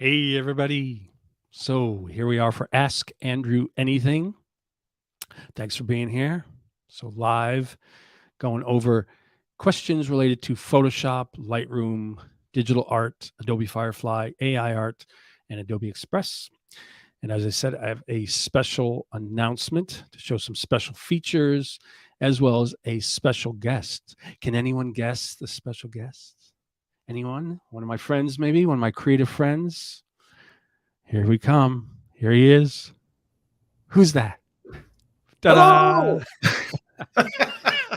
Hey, everybody. So here we are for Ask Andrew Anything. Thanks for being here. So live, going over questions related to Photoshop, Lightroom, digital art, Adobe Firefly, AI art, and Adobe Express. And as I said, I have a special announcement to show some special features as well as a special guest. Can anyone guess the special guest? Anyone? One of my friends, maybe? One of my creative friends? Here we come. Here he is. Who's that? Ta-da! Hello.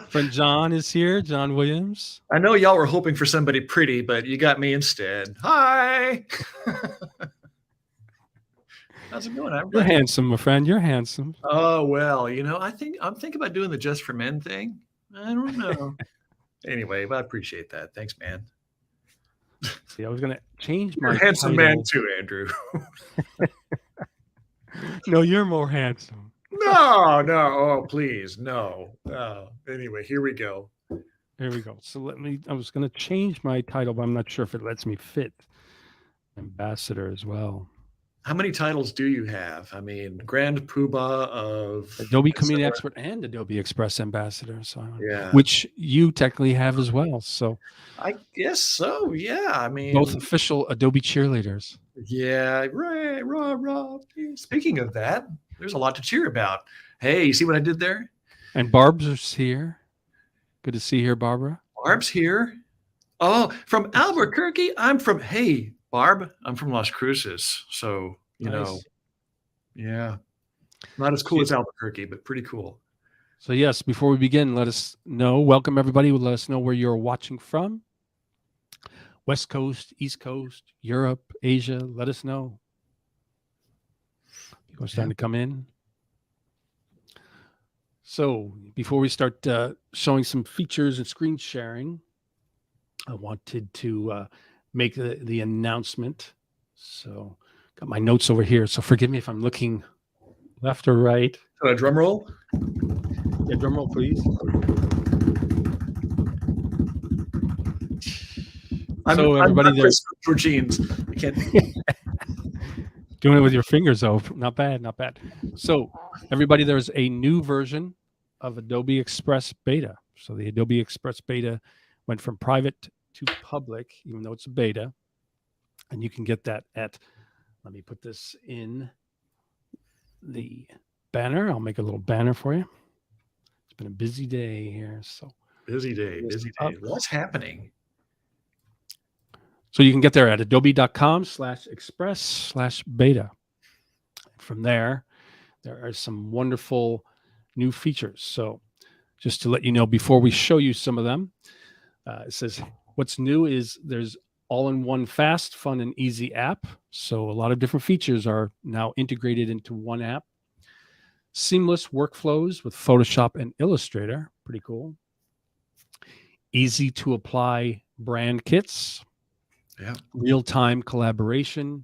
Friend John is here. John Williams. I know y'all were hoping for somebody pretty, but you got me instead. Hi. How's it going, You're everybody? handsome, my friend. You're handsome. Oh well, I'm thinking about doing the Just for Men thing. I don't know. Anyway, but I appreciate that. Thanks, man. See, I was gonna change You're my a handsome title. man too, Andrew. No, you're more handsome. No. Oh, please, no. Oh, anyway, here we go. Here we go. So I was gonna change my title, but I'm not sure if it lets me fit ambassador as well. How many titles do you have? I mean, Grand Poobah of Adobe Community Expert and Adobe Express Ambassador. So, yeah, which you technically have as well. So, I guess so. Yeah, I mean, both official Adobe cheerleaders. yeah, right, rah. Speaking of that, there's a lot to cheer about. Hey, you see what I did there? And Barb's here. Good to see you here, Barbara. Barb's here. Oh, from Albuquerque. Hey, Barb, I'm from Las Cruces. So, Nice. yeah, not as cool as Albuquerque, but pretty cool. So, yes, before we begin, let us know. Welcome, everybody. Let us know where you're watching from. West Coast, East Coast, Europe, Asia. Let us know. People are starting to come in. So before we start showing some features and screen sharing, I wanted to make the announcement. So got my notes over here. So forgive me if I'm looking left or right. A drum roll? Yeah, drum roll, please. So everybody there, for jeans. You can't. Doing it with your fingers, though. Not bad, not bad. So everybody, there's a new version of Adobe Express Beta. So the Adobe Express Beta went from private to public, even though it's a beta. And you can get that at, let me put this in the banner. I'll make a little banner for you. It's been a busy day here. So busy day. What's happening? So you can get there at adobe.com/express/beta. From there are some wonderful new features. So just to let you know, before we show you some of them, it says what's new is there's all-in-one fast, fun, and easy app. So a lot of different features are now integrated into one app. Seamless workflows with Photoshop and Illustrator. Pretty cool. Easy to apply brand kits. Yeah. Real-time collaboration,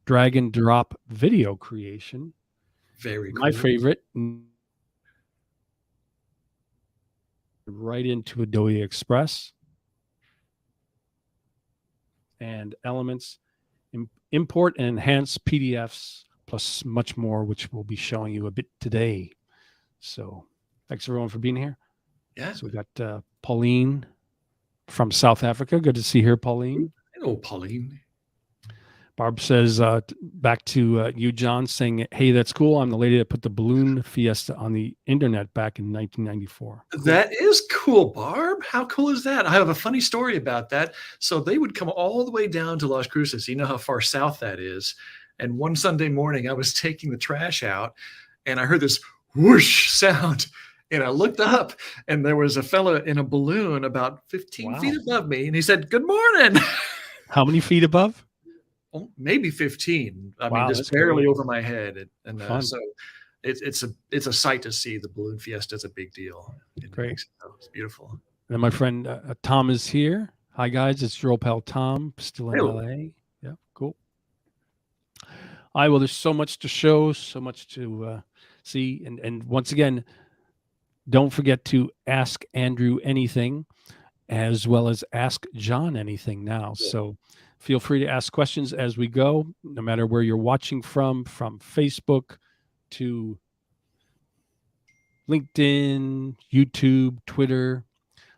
drag and drop video creation. Very cool. My favorite, right into Adobe Express. And elements, import and enhance PDFs, plus much more, which we'll be showing you a bit today. So thanks everyone for being here. Yeah. So we got Pauline from South Africa. Good to see her, Pauline. Hello, Pauline. Barb says, back to you, John, saying, hey, that's cool. I'm the lady that put the balloon fiesta on the internet back in 1994. Cool. That is cool, Barb. How cool is that? I have a funny story about that. So they would come all the way down to Las Cruces. You know how far south that is. And one Sunday morning, I was taking the trash out, and I heard this whoosh sound. And I looked up, and there was a fella in a balloon about 15 feet above me. And he said, good morning. How many feet above? Maybe 15. I mean, just barely over my head. And so it's a sight to see. The balloon fiesta is a big deal. Great. It's beautiful. And my friend Tom is here. Hi, guys. It's your old pal Tom, still in LA. Yeah, cool. All right, well, there's so much to show, so much to see. And once again, don't forget to ask Andrew anything, as well as ask John anything now. So feel free to ask questions as we go, no matter where you're watching from Facebook to LinkedIn, YouTube, Twitter,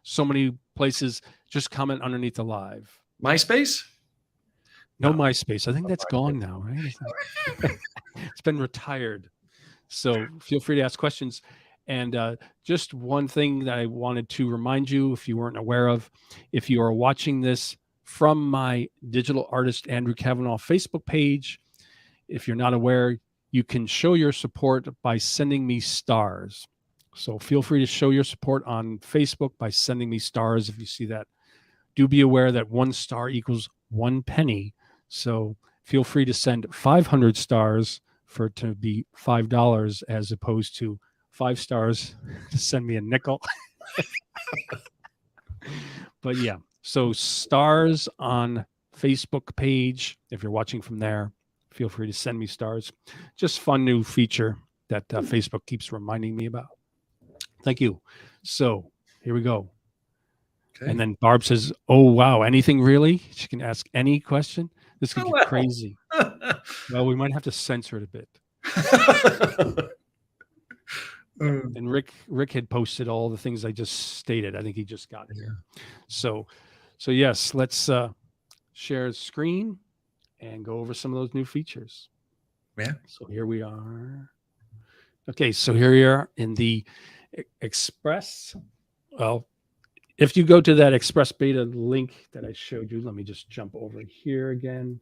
so many places. Just comment underneath the live. MySpace? No MySpace. I think that's gone now, right? It's been retired. So feel free to ask questions. And just one thing that I wanted to remind you, if you weren't aware of, if you are watching this from my digital artist Andrew Kavanagh Facebook page, if you're not aware, you can show your support by sending me stars. So feel free to show your support on Facebook by sending me stars if you see that. Do be aware that 1 star equals 1 penny. So feel free to send 500 stars for it to be $5 as opposed to 5 stars to send me a nickel. But yeah, so stars on Facebook page. If you're watching from there, feel free to send me stars. Just fun new feature that Facebook keeps reminding me about. Thank you. So here we go. Okay. And then Barb says, "Oh, wow, anything really?" She can ask any question. This could get crazy. Well, we might have to censor it a bit. And Rick had posted all the things I just stated. I think he just got here. So yes, let's share screen and go over some of those new features. Yeah. So here we are. Okay, so here we are in the Express. Well, if you go to that Express Beta link that I showed you, let me just jump over here again.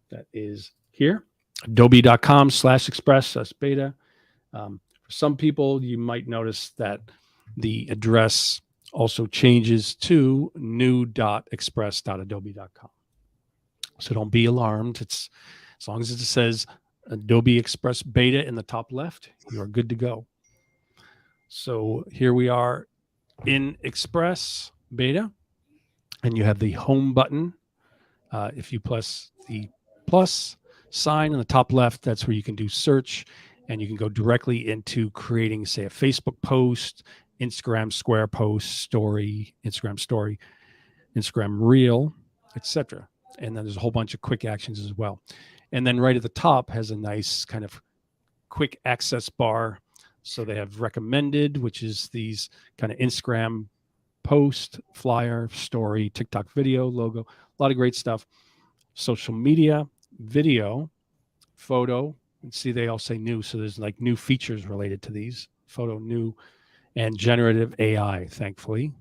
That is here, adobe.com/express/beta. For some people, you might notice that the address also changes to new.express.adobe.com. So don't be alarmed. It's as long as it says Adobe Express Beta in the top left, you are good to go. So here we are in Express Beta, and you have the home button. If you press the plus sign in the top left, that's where you can do search, and you can go directly into creating, say, a Facebook post, Instagram Square post, story, Instagram story, Instagram reel, etc. And then there's a whole bunch of quick actions as well. And then right at the top has a nice kind of quick access bar. So they have recommended, which is these kind of Instagram post, flyer, story, TikTok video, logo, a lot of great stuff. Social media, video, photo, and see they all say new. So there's like new features related to these, photo new, and generative AI, thankfully.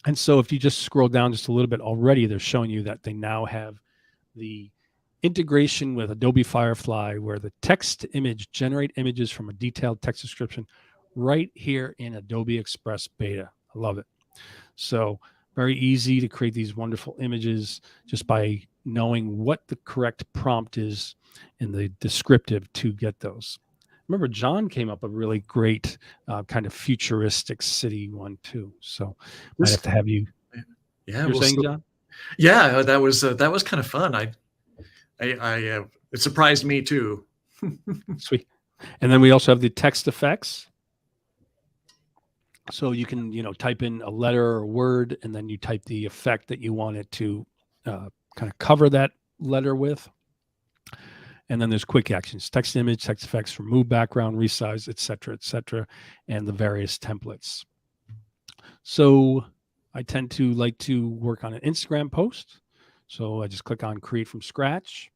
And so if you just scroll down just a little bit already, they're showing you that they now have the integration with Adobe Firefly, where the text to image generate images from a detailed text description right here in Adobe Express Beta. I love it. So very easy to create these wonderful images just by knowing what the correct prompt is in the descriptive to get those. Remember, John came up a really great kind of futuristic city one too. So might have to have you. Yeah, you're saying, John? Yeah, that was kind of fun. It surprised me too. Sweet. And then we also have the text effects. So you can, type in a letter or a word, and then you type the effect that you want it to kind of cover that letter with. And then there's quick actions, text image, text effects, remove background, resize, et cetera, and the various templates. So I tend to like to work on an Instagram post. So I just click on create from scratch.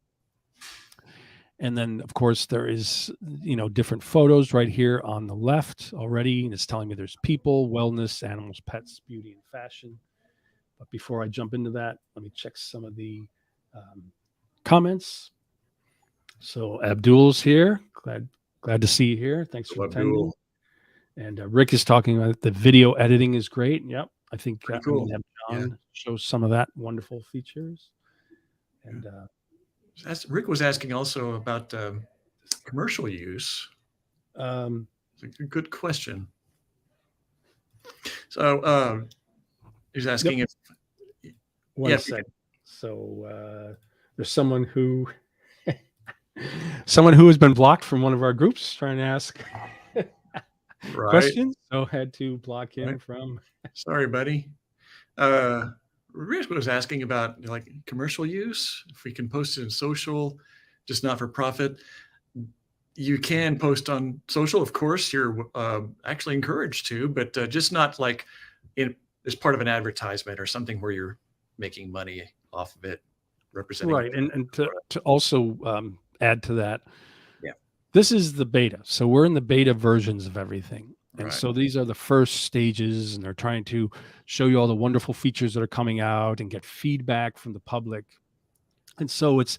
And then, of course, there is, different photos right here on the left already. And it's telling me there's people, wellness, animals, pets, beauty, and fashion. But before I jump into that, let me check some of the comments. So Abdul's here. Glad to see you here. Thanks for attending. And Rick is talking about the video editing is great. Yep. I think I'm going to have John show some of that wonderful features. And Rick was asking also about commercial use. It's a good question. So he's asking if. One second. So there's someone who has been blocked from one of our groups trying to ask questions. So had to block him from. Sorry, buddy. Rick was asking about like commercial use. If we can post it in social, just not for profit. You can post on social, of course. You're actually encouraged to, but just not like as part of an advertisement or something where you're making money off of it, representing. Right. And to also add to that, Yeah. this is the beta. So we're in the beta versions of everything. And Right. so these are the first stages, and they're trying to show you all the wonderful features that are coming out and get feedback from the public. And so it's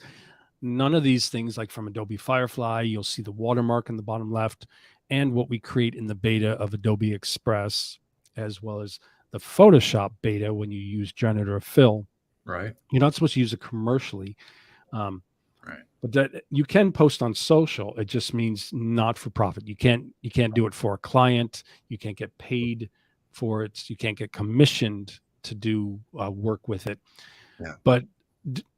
none of these things like from Adobe Firefly. You'll see the watermark in the bottom left and what we create in the beta of Adobe Express, as well as the Photoshop beta when you use Generative Fill. Right. You're not supposed to use it commercially. Right. But that you can post on social. It just means not for profit. You can't do it for a client. You can't get paid for it. You can't get commissioned to do work with it. Yeah. But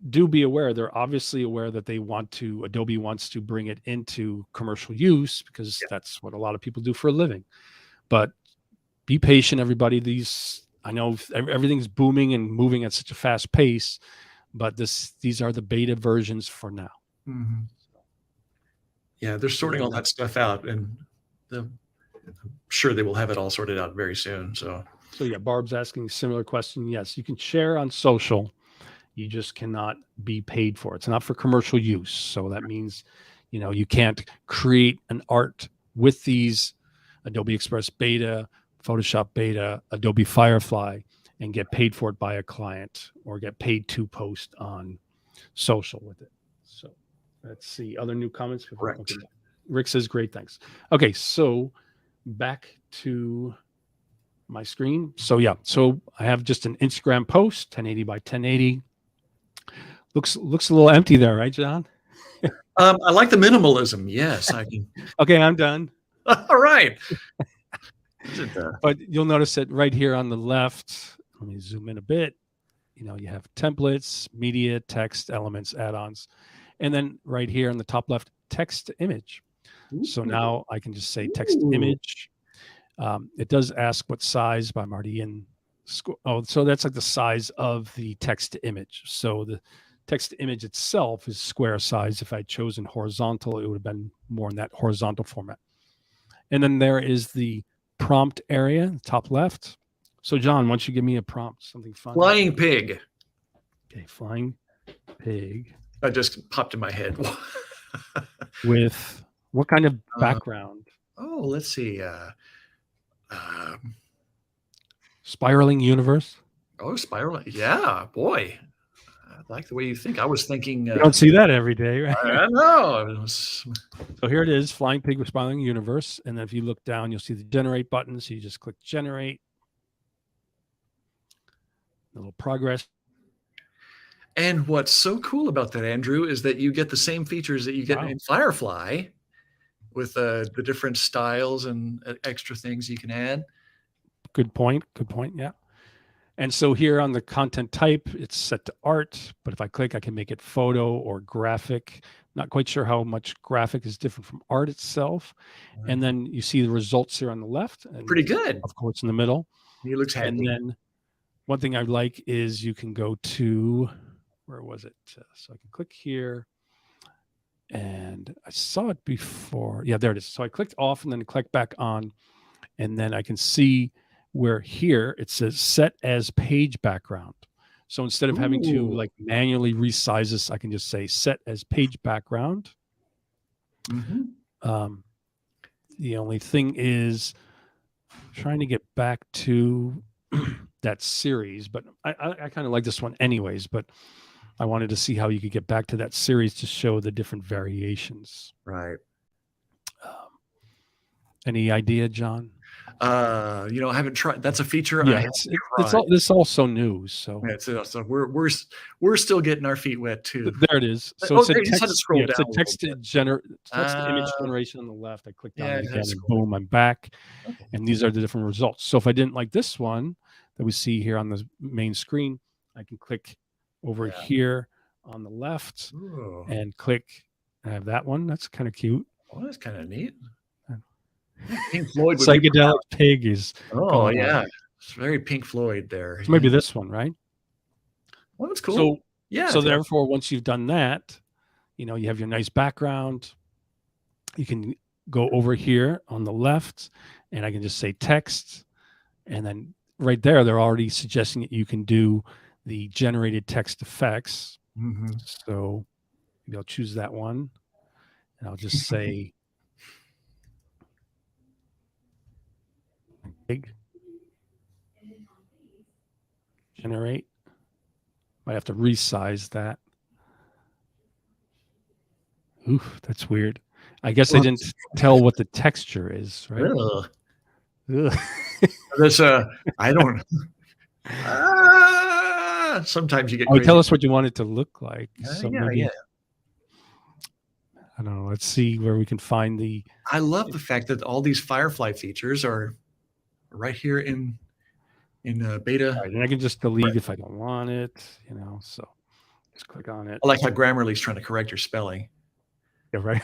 do be aware. They're obviously aware that Adobe wants to bring it into commercial use because that's what a lot of people do for a living. But be patient, everybody. I know everything's booming and moving at such a fast pace, but these are the beta versions for now. Mm-hmm. Yeah, they're sorting all that stuff out, and I'm sure they will have it all sorted out very soon. So yeah, Barb's asking a similar question. Yes, you can share on social. You just cannot be paid for it. It's not for commercial use. So that means, you can't create an art with these Adobe Express Beta, Photoshop Beta, Adobe Firefly, and get paid for it by a client or get paid to post on social with it. So let's see. Other new comments? Correct. Okay. Rick says, great, thanks. Okay, so back to my screen. So I have just an Instagram post, 1080 by 1080. Looks a little empty there, right, John? I like the minimalism. Yes, I can. Okay, I'm done. All right. But you'll notice that right here on the left, let me zoom in a bit. You have templates, media, text, elements, add-ons, and then right here on the top left, text to image. So now I can just say text to image. It does ask what size, but I'm already in. So that's like the size of the text to image. So the text to image itself is square size. If I'd chosen horizontal, it would have been more in that horizontal format. And then there is the prompt area, top left. So John, why don't you give me a prompt, something fun? Flying pig. Okay, flying pig. That just popped in my head. With what kind of background? Let's see. Spiraling universe. Spiraling. Yeah, boy. I like the way you think. I was thinking. You don't see that every day, right? I know. So here it is, flying pig with spiraling universe. And then if you look down, you'll see the generate button. So you just click generate. A little progress. And what's so cool about that, Andrew, is that you get the same features that you get in Firefly with the different styles and extra things you can add. Good point. Yeah. And so here on the content type, it's set to art, but if I click, I can make it photo or graphic. Not quite sure how much graphic is different from art itself. Right. And then you see the results here on the left. And pretty good. Of course, in the middle. He looks happy. And then one thing I like is you can go to, where was it? So I can click here. And I saw it before. Yeah, there it is. So I clicked off and then click back on. And then I can see where here it says set as page background. So instead of having to like manually resize this, I can just say set as page background. Mm-hmm. The only thing is trying to get back to that series, but I kind of like this one anyways, but I wanted to see how you could get back to that series to show the different variations. Right. Any idea, John? I haven't tried. That's a feature. Yeah, it's also new. So yeah, so we're still getting our feet wet too. There it is. So it's a text to image generation on the left. I clicked on it again, and boom, I'm back. Okay. And these are the different results. So if I didn't like this one that we see here on the main screen, I can click over here on the left and click. I have that one. That's kind of cute. Oh, that's kind of neat. Pink Floyd. Psychedelic pig is. Oh yeah, it's very Pink Floyd there. So maybe this one, right? Well, that's cool. So, Yeah. so therefore, once you've done that, you have your nice background. You can go over here on the left, and I can just say text, and then right there, they're already suggesting that you can do the generated text effects. Mm-hmm. So maybe I'll choose that one, and I'll just say big generate. Might have to resize that. Ooh, that's weird. I guess I didn't tell what the texture is, right? Ugh. Ugh. That's I don't. Sometimes you get Oh, crazy. tell us what you want it to look like. So Yeah, yeah. maybe I don't know. Let's see where we can find the. I love the fact that all these Firefly features are right here in beta. All right, and I can just delete if I don't want it. So just click on it. I like how Grammarly's trying to correct your spelling. Yeah, right.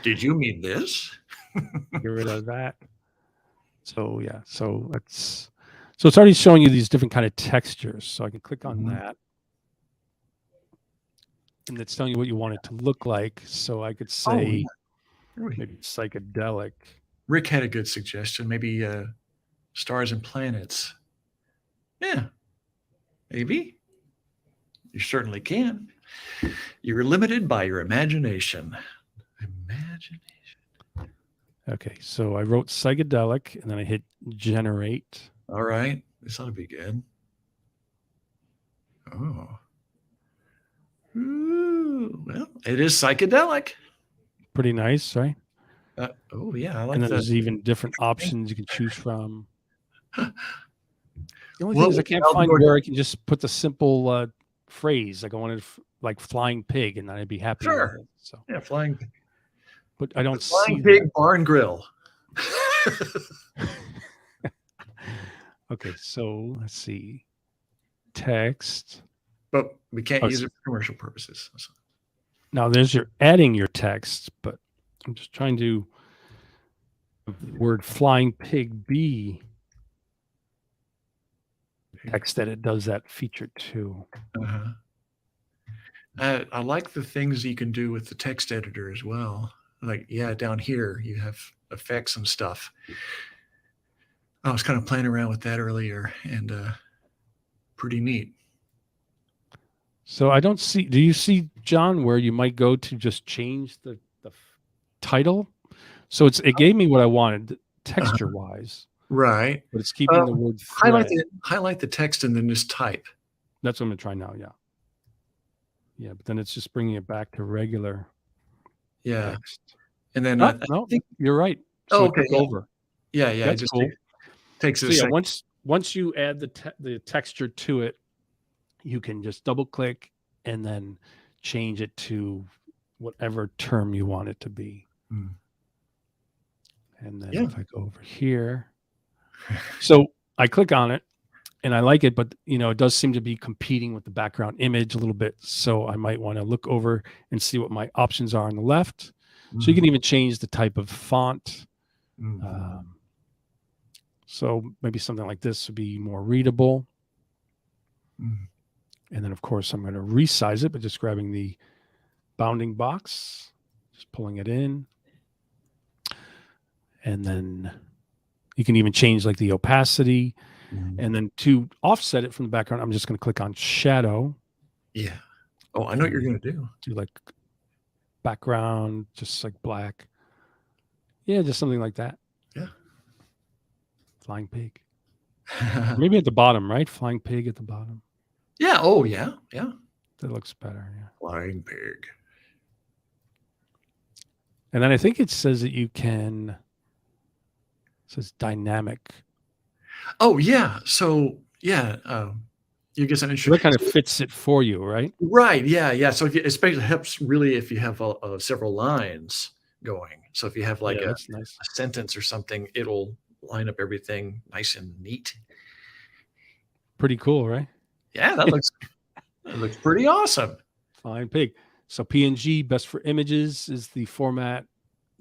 Did you mean this? Get rid of that. So yeah, so it's already showing you these different kind of textures. So I can click on that, and it's telling you what you want it to look like. So I could say maybe psychedelic. Rick had a good suggestion. Maybe stars and planets. Yeah, maybe. You certainly can. You're limited by your imagination. Okay, so I wrote psychedelic, and then I hit generate. All right, this ought to be good. Oh. Ooh, well, it is psychedelic. Pretty nice, right? Oh yeah, I like and then that. there's even different options you can choose from. The only thing is I can't find where I can just put the simple phrase like I wanted, like flying pig, and I'd be happy with it. So yeah, flying. But I don't see flying pig barn grill. Okay, so let's see. Text. But we can't use it for commercial purposes. So. Now there's adding your text, but I'm just trying to word flying pig be text that it does that feature too. I like the things you can do with the text editor as well. Like, yeah, down here you have effects and stuff. I was kind of playing around with that earlier, and pretty neat. So I don't see. Do you see, John, where you might go to just change the title? So it gave me what I wanted texture wise, right? But it's keeping the word thread. Highlight the text and then just type. That's what I'm gonna try now. Yeah, but then it's just bringing it back to regular. Text. And then no, you're right. So okay. Over. Yeah, that's just cool. Takes a second. Once you add the texture to it, you can just double click and then change it to whatever term you want it to be. And then if I go over here, so I click on it and I like it, but it does seem to be competing with the background image a little bit. So I might want to look over and see what my options are on the left. So you can even change the type of font. So maybe something like this would be more readable. And then, of course, I'm going to resize it by just grabbing the bounding box, just pulling it in. And then you can even change like the opacity. And then to offset it from the background, I'm just going to click on shadow. Yeah. Oh, I know what you're going to do. Do like background, just like black. Yeah, just something like that. Yeah. Flying pig. Maybe at the bottom, right? Flying pig at the bottom. Yeah. Oh, yeah. Yeah. That looks better. Yeah. Flying pig. And then I think it says that you can. It says dynamic. Oh yeah. So yeah, you get an interesting. That kind of fits it for you, right? Right. Yeah. Yeah. So especially helps really if you have several lines going. So if you have like a sentence or something, it'll line up everything nice and neat. Pretty cool, right? Yeah, that looks pretty awesome. Flying pig. So PNG, best for images, is the format.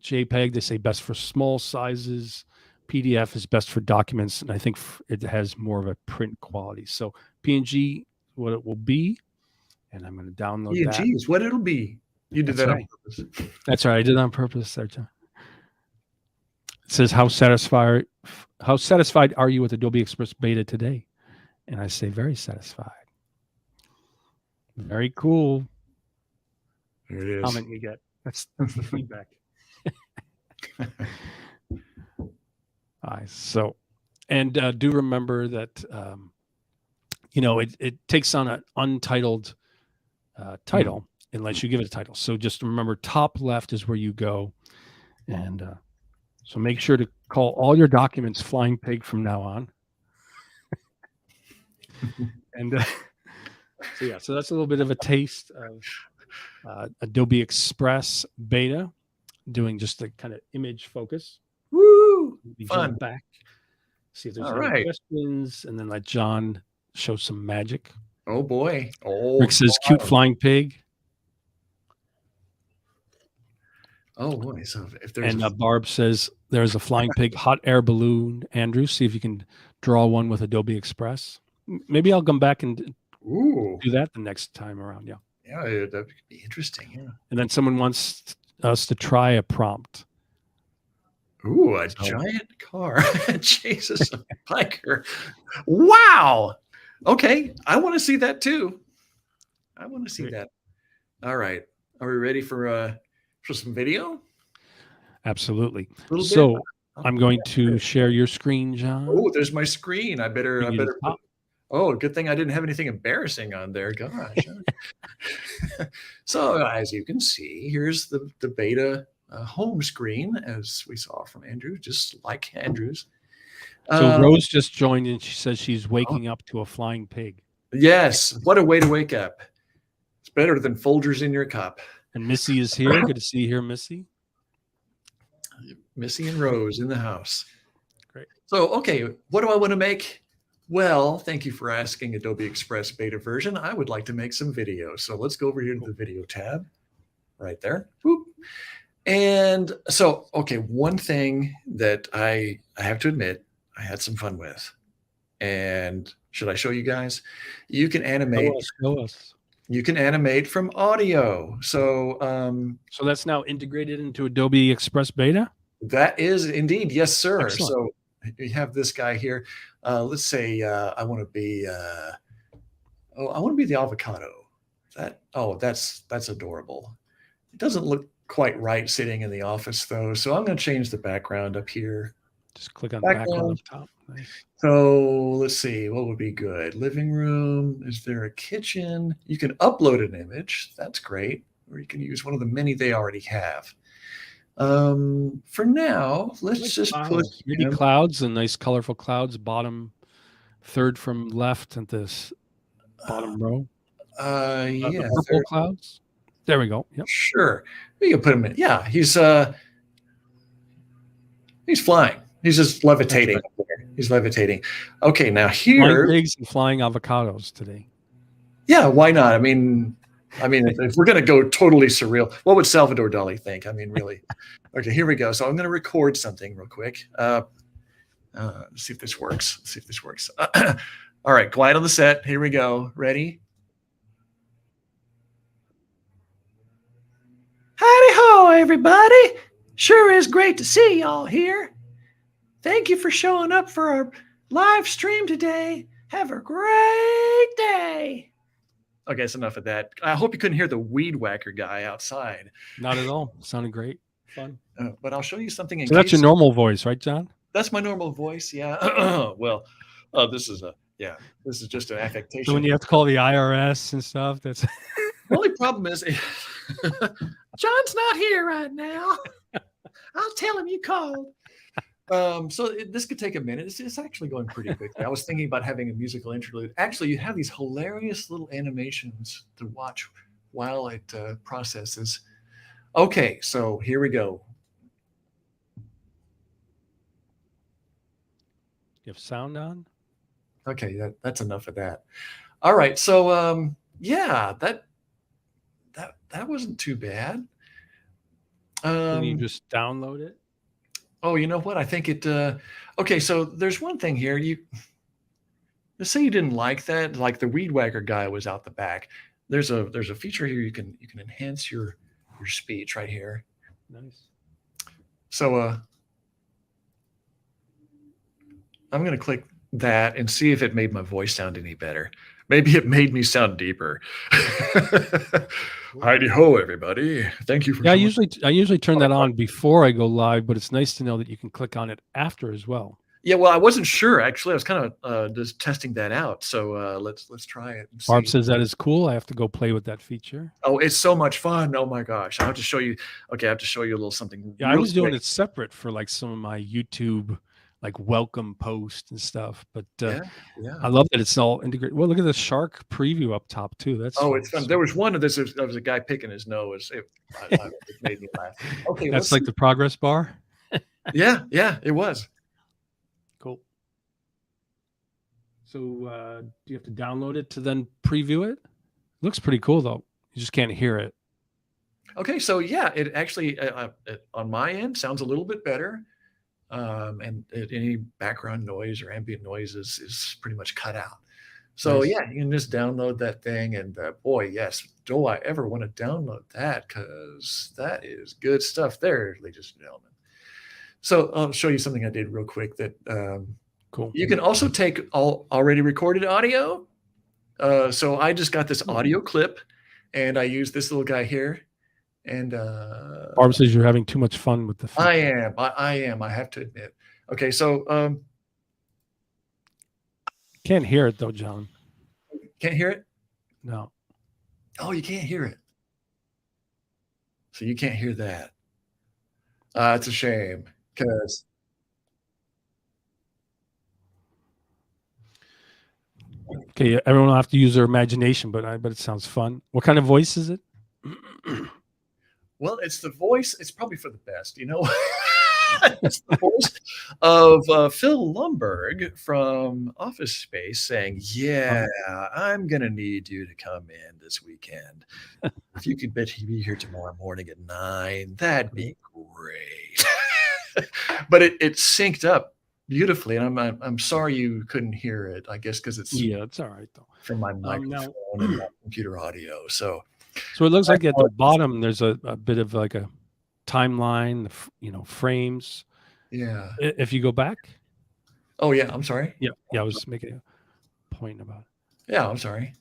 JPEG, they say best for small sizes. PDF is best for documents, and I think it has more of a print quality. So PNG, what it will be, and I'm going to download that. PNG is what it'll be. You did That's that right. on purpose. That's right. I did it on purpose there, John. It says, how satisfied are you with Adobe Express Beta today? And I say, very satisfied. Very cool. There it is. Comment you get. That's the feedback. All right. So, and do remember that, it takes on an untitled title unless you give it a title. So just remember, top left is where you go. And so make sure to call all your documents Flying Pig from now on. And so that's a little bit of a taste of Adobe Express Beta, doing just the kind of image focus. Woo! We Fun. jump back, see if there's All any right. questions, and then let John show some magic. Oh boy. Oh, Rick says, cute flying pig. Oh boy. So if there's And Barb says, there's a flying pig hot air balloon. Andrew, see if you can draw one with Adobe Express. Maybe I'll come back and do that the next time around. Yeah. Yeah, that would be interesting. Yeah. And then someone wants us to try a prompt. Ooh, a giant car. Jesus, a biker. Wow. Okay. I want to see that too. I want to see that. All right. Are we ready for some video? Absolutely. So I'm going to share your screen, John. Oh, there's my screen. I better oh, good thing I didn't have anything embarrassing on there. Gosh. So as you can see, here's the beta home screen, as we saw from Andrew, just like Andrew's. So Rose just joined and she says she's waking up to a flying pig. Yes. What a way to wake up. It's better than Folgers in your cup. And Missy is here. Good to see you here, Missy. Missy and Rose in the house. Great. So, okay, what do I want to make? Well, thank you for asking, Adobe Express Beta version. I would like to make some videos. So let's go over here to the video tab right there. Boop. And so, okay, one thing that I have to admit I had some fun with. And should I show you guys? You can animate. Show us. You can animate from audio. So that's now integrated into Adobe Express Beta? That is indeed. Yes, sir. Excellent. So you have this guy here. Let's say I want to be the avocado. That's adorable. It doesn't look quite right sitting in the office though. So I'm going to change the background up here. Just click on the background up top. Nice. So let's see, what would be good? Living room. Is there a kitchen? You can upload an image. That's great. Or you can use one of the many they already have. For now, let's just put maybe clouds and nice colorful clouds, bottom third from left at this bottom row. Yeah, purple clouds. There we go. Yep. Sure. We can put him in. Yeah, he's flying. He's just levitating. Right. He's levitating. Okay, now here, flying pigs and flying avocados today. Yeah, why not? I mean, if we're going to go totally surreal, what would Salvador Dali think? I mean, really. Okay, here we go. So I'm going to record something real quick. Let's see if this works. All right, quiet on the set. Here we go. Ready? Howdy ho, everybody. Sure is great to see y'all here. Thank you for showing up for our live stream today. Have a great day. Okay, that's enough of that. I hope you couldn't hear the weed whacker guy outside. Not at all. Sounded great. Fun. But I'll show you something. So that's your normal voice, right, John? That's my normal voice, yeah. Well, this is just an affectation. So when you have to call the IRS and stuff, that's... The only problem is John's not here right now. I'll tell him you called. So this could take a minute. It's actually going pretty quickly. I was thinking about having a musical interlude. Actually, you have these hilarious little animations to watch while it processes. Okay, so here we go. You have sound on? Okay, that's enough of that. All right, so yeah, that wasn't too bad. Can you just download it? Oh, you know what? I think it. Okay, so there's one thing here. Let's say you didn't like that, like the weed whacker guy was out the back. There's a feature here you can enhance your speech right here. Nice. So I'm gonna click that and see if it made my voice sound any better. Maybe it made me sound deeper. Cool. Heidi ho, everybody! Thank you for Yeah, showing. I usually turn that on before I go live, but it's nice to know that you can click on it after as well. Yeah, well, I wasn't sure actually. I was kind of just testing that out. So let's try it and Barb see. says that is cool. I have to go play with that feature. Oh, it's so much fun! Oh my gosh, I have to show you. Okay, I have to show you a little something Yeah, I real was doing quick. it separate for like some of my YouTube like welcome post and stuff, but Yeah, I yeah. love that it's all integrated. Well, look at the shark preview up top too. That's Oh, fun. it's fun. So There was one of this. There was a guy picking his nose. It made me laugh. Okay, that's let's like see. the progress bar. Yeah, yeah, it was. Cool. So do you have to download it to then preview it? Looks pretty cool though. You just can't hear it. Okay, so yeah, it actually on my end sounds a little bit better. And any background noise or ambient noise is pretty much cut out. So Nice. yeah, you can just download that thing, and boy, yes, do I ever want to download that because that is good stuff there, ladies and gentlemen. So I'll show you something I did real quick that Cool. you can also take all already recorded audio. So I just got this Hmm. audio clip, and I use this little guy here, and Barb says you're having too much fun with the I feature. am, I am, I have to admit. Okay, so Can't hear it though, John. can't hear it. No. Oh, you can't hear it. So you can't hear that. It's a shame because Okay, everyone will have to use their imagination, but I bet it sounds fun. What kind of voice is it? well, it's the voice. It's probably for the best, you know. It's the voice of Phil Lumberg from Office Space saying, "Yeah, Um, I'm gonna need you to come in this weekend. If you could be here tomorrow morning at 9, that'd be great. great." But it synced up beautifully, and I'm sorry you couldn't hear it. I guess because it's Yeah, it's all right though. from my Now, microphone and not computer audio. So so it looks I like at the apologize. bottom there's a bit of like a timeline, frames. Yeah. If you go back, Oh yeah. I'm sorry. yeah, yeah, I was making a point about it. Yeah. I'm sorry.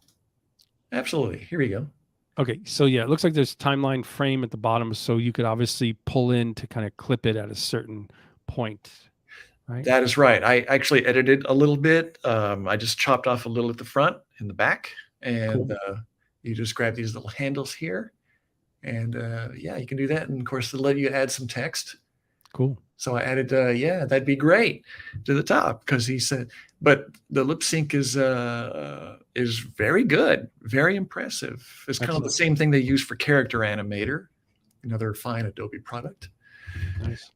Absolutely. Here we go. Okay, so yeah, it looks like there's timeline frame at the bottom, so you could obviously pull in to kind of clip it at a certain point, right? That is right. I actually edited a little bit. I just chopped off a little at the front and the back, and Cool, you just grab these little handles here, and yeah, you can do that. And of course, they'll let you add some text. cool. So I added, yeah, that'd be great to the top because he said, but the lip sync is very good, very impressive. It's kind of the Excellent. same thing they use for Character Animator, another fine Adobe product. Nice.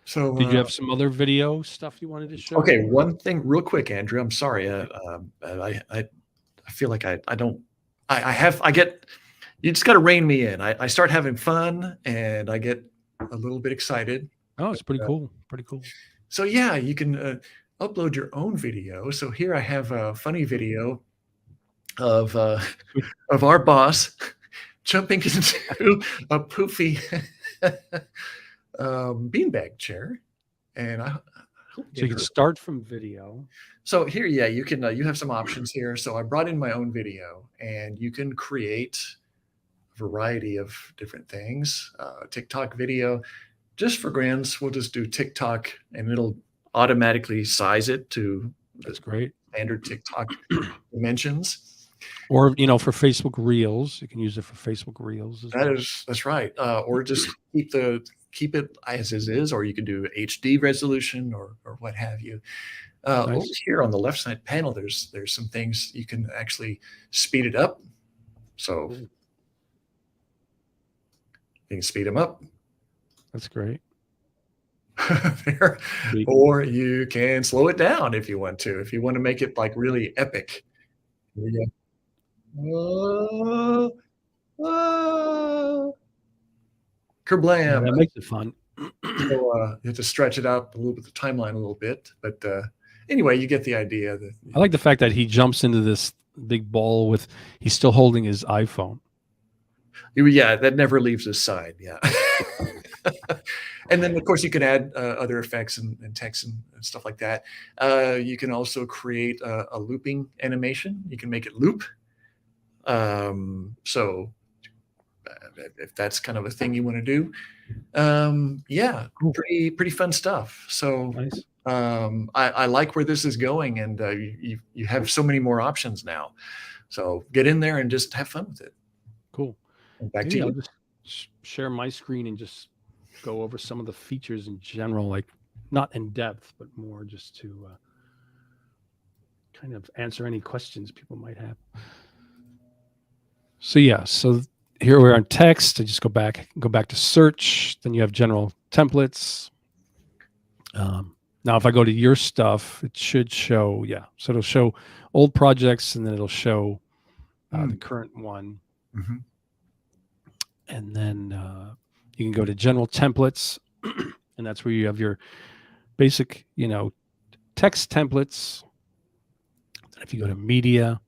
So, Did you have some other video stuff you wanted to show? okay, Or? one thing real quick, Andrew. I'm sorry. Okay. I feel like I don't. I get. You just got to rein me in. I start having fun and I get a little bit excited. Oh, it's pretty cool. Pretty cool. So yeah, you can upload your own video. So here I have a funny video of of our boss jumping into a poofy beanbag chair, and I hope So you can start from video. so here, yeah, you can you have some options here. So I brought in my own video, and you can create a variety of different things. TikTok video, just for grants, we'll just do TikTok, and it'll automatically size it to the That's great. standard TikTok dimensions. Or for Facebook Reels, you can use it for Facebook Reels as well. That's right. Or just keep it as is, or you can do HD resolution or what have you. Over Nice. here on the left side panel, there's some things you can actually speed it up. So Cool. you can speed them up That's great. there, Sweet. or you can slow it down if you want to. If you want to make it like really epic. Here we go. Whoa, whoa, Yeah, kerblam. that makes it fun. So you have to stretch it up a little bit, the timeline a little bit. But anyway, you get the idea. That, I like the fact that he jumps into this big ball with, he's still holding his iPhone. Yeah, that never leaves his side. Yeah. And then, of course, you can add other effects and text and stuff like that. You can also create a looping animation. You can make it loop. So if that's kind of a thing you want to do, yeah, Cool. pretty fun stuff. So Nice. I like where this is going, and you have so many more options now. So get in there and just have fun with it. Cool. And back to Maybe I'll you. just share my screen and just go over some of the features in general, like not in depth, but more just to kind of answer any questions people might have. So yeah, so here we're on text. I just go back to search. Then you have general templates. Now, if I go to your stuff, it should show, yeah. So it'll show old projects, and then it'll show the current one. Mm-hmm. And then you can go to general templates, and that's where you have your basic, text templates. If you go to media,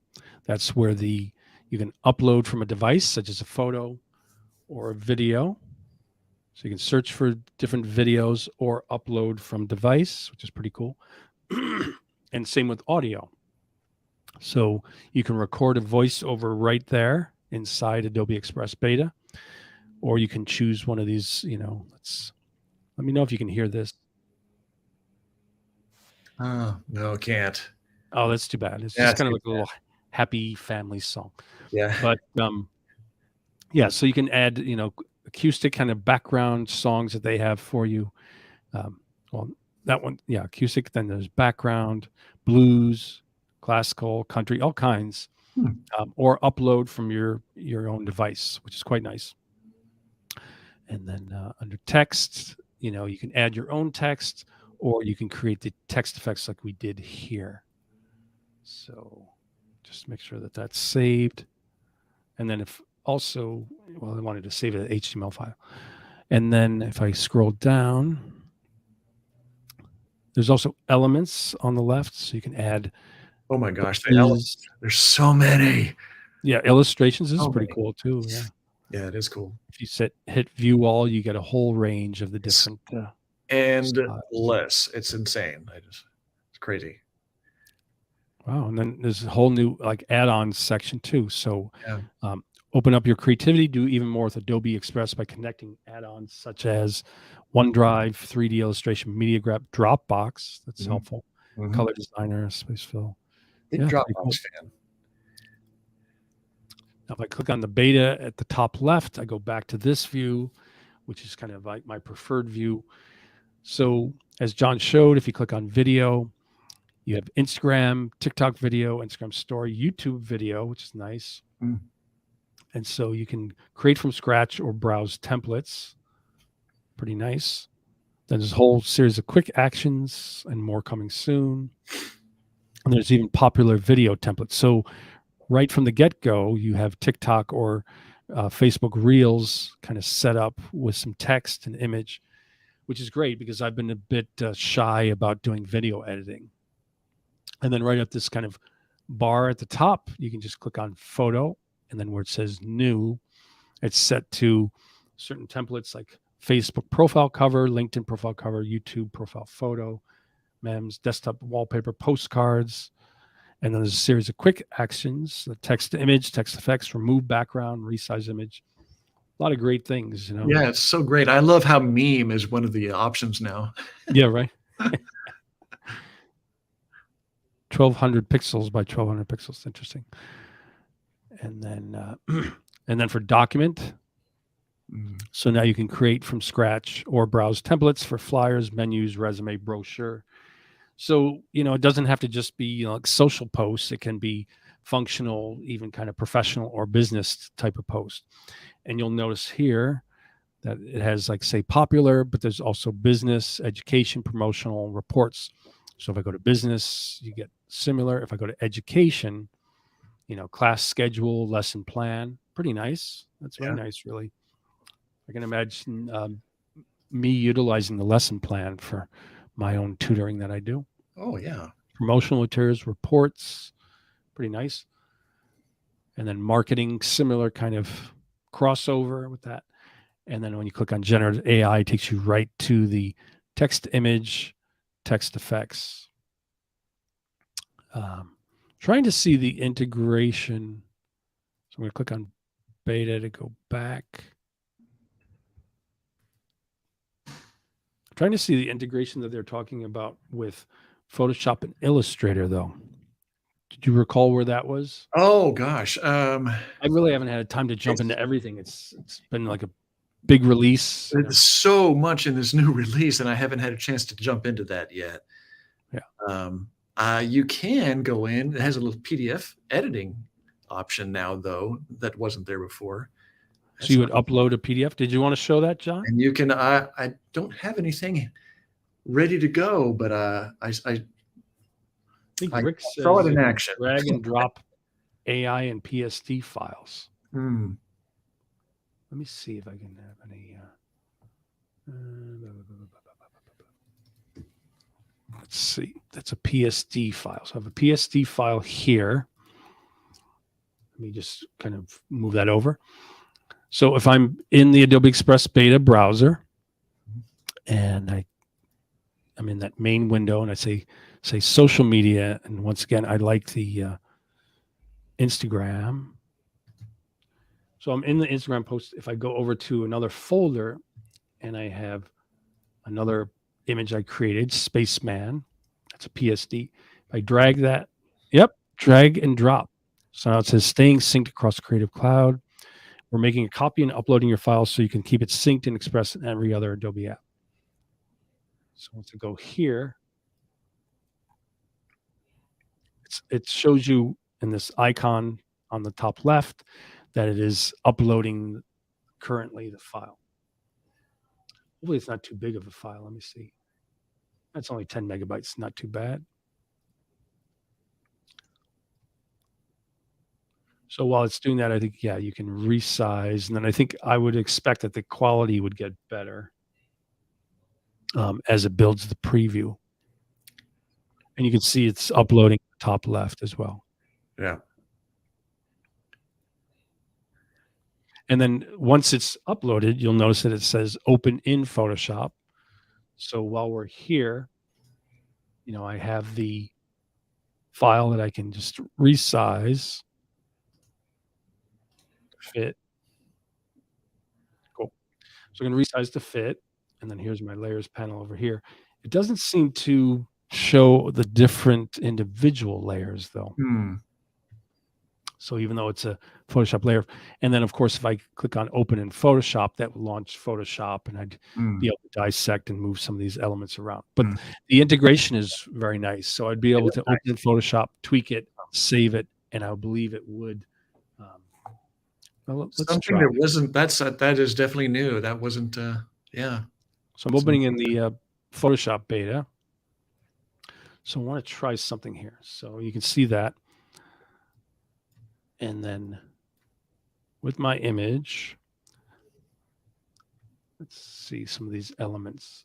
that's where you can upload from a device, such as a photo or a video. So you can search for different videos or upload from device, which is pretty cool. And same with audio. So you can record a voiceover right there inside Adobe Express Beta, or you can choose one of these, let me know if you can hear this. Oh, no, can't. Oh, that's too bad. It's Yeah, just kind of like a little happy family song. Yeah. But yeah, so you can add, acoustic kind of background songs that they have for you. Well, that one, yeah, acoustic. Then there's background, blues, classical, country, all kinds, or upload from your own device, which is quite nice. And then under text, you can add your own text, or you can create the text effects like we did here. So just make sure that that's saved. And then if also, well, I wanted to save it as HTML file. And then if I scroll down, there's also elements on the left. So you can add. Oh my gosh, there's so many. Yeah, illustrations is So pretty many. cool too. Yeah. Yeah, it is cool. If you hit view all, you get a whole range of the different Endless. It's insane. It's crazy. Wow. And then there's a whole new like add-on section too. So Yeah. Open up your creativity, do even more with Adobe Express by connecting add-ons such as OneDrive, 3D illustration, Media Grab, Dropbox. That's helpful. Color Designer, Spacefill. Big Dropbox fan. Now, if I click on the beta at the top left, I go back to this view, which is kind of like my preferred view. So as John showed, if you click on video, you have Instagram, TikTok video, Instagram story, YouTube video, which is nice. And so you can create from scratch or browse templates. Pretty nice. Then there's a whole series of quick actions and more coming soon. And there's even popular video templates. So right from the get-go, you have TikTok or Facebook Reels kind of set up with some text and image, which is great because I've been a bit shy about doing video editing. And then right at this kind of bar at the top, you can just click on photo, and then where it says new, it's set to certain templates like Facebook profile cover, LinkedIn profile cover, YouTube profile photo, memes, desktop wallpaper, postcards. And then there's a series of quick actions, the text to image, text effects, remove background, resize image. A lot of great things, Yeah, it's so great. I love how meme is one of the options now. Yeah, right. 1200 pixels by 1200 pixels. Interesting. And then for document, so now you can create from scratch or browse templates for flyers, menus, resume, brochure. So, it doesn't have to just be like social posts. It can be functional, even kind of professional or business type of post. And you'll notice here that it has like say popular, but there's also business, education, promotional reports. So if I go to business, you get similar. If I go to education, class schedule, lesson plan, pretty nice. That's very nice, really. I can imagine me utilizing the lesson plan for my own tutoring that I do. Oh, yeah. Promotional materials, reports, pretty nice. And then marketing, similar kind of crossover with that. And then when you click on generative AI, it takes you right to the text image, text effects. Trying to see the integration. So I'm going to click on beta to go back. Trying to see the integration that they're talking about with Photoshop and Illustrator, though. Did you recall where that was? Oh, gosh. I really haven't had time to jump into everything. It's been like a big release. There's so much in this new release, and I haven't had a chance to jump into that yet. Yeah. You can go in. It has a little PDF editing option now, though, that wasn't there before. So you would upload a PDF. Did you want to show that, John? And you can. I don't have anything ready to go, but I think Rick says saw it in action. Drag and drop AI and PSD files. Let me see if I can have any. Let's see. That's a PSD file. So I have a PSD file here. Let me just kind of move that over. So if I'm in the Adobe Express Beta browser, and I'm in that main window, and I say social media, and once again, I like the Instagram. So I'm in the Instagram post. If I go over to another folder, and I have another image I created, Spaceman, that's a PSD. If I drag that, drag and drop. So now it says staying synced across Creative Cloud. We're making a copy and uploading your files so you can keep it synced and Express in every other Adobe app. So once I go here, it shows you in this icon on the top left that it is uploading currently the file. Hopefully it's not too big of a file. Let me see. That's only 10 megabytes, not too bad. So while it's doing that, I think, you can resize. And then I think I would expect that the quality would get better as it builds the preview. And you can see it's uploading top left as well. Yeah. And then once it's uploaded, you'll notice that it says open in Photoshop. So while we're here, I have the file that I can just resize, fit. Cool. So I'm going to resize to fit. And then here's my layers panel over here. It doesn't seem to show the different individual layers, though. So even though it's a Photoshop layer, and then of course, if I click on open in Photoshop, that will launch Photoshop, and I'd be able to dissect and move some of these elements around. But the integration is very nice. So I'd be able to open in Photoshop, tweak it, save it, and I believe it would. Let's something try. that wasn't. That is definitely new. That wasn't. Yeah. So I'm opening in the Photoshop beta. So I want to try something here. So you can see that. And then with my image, let's see some of these elements.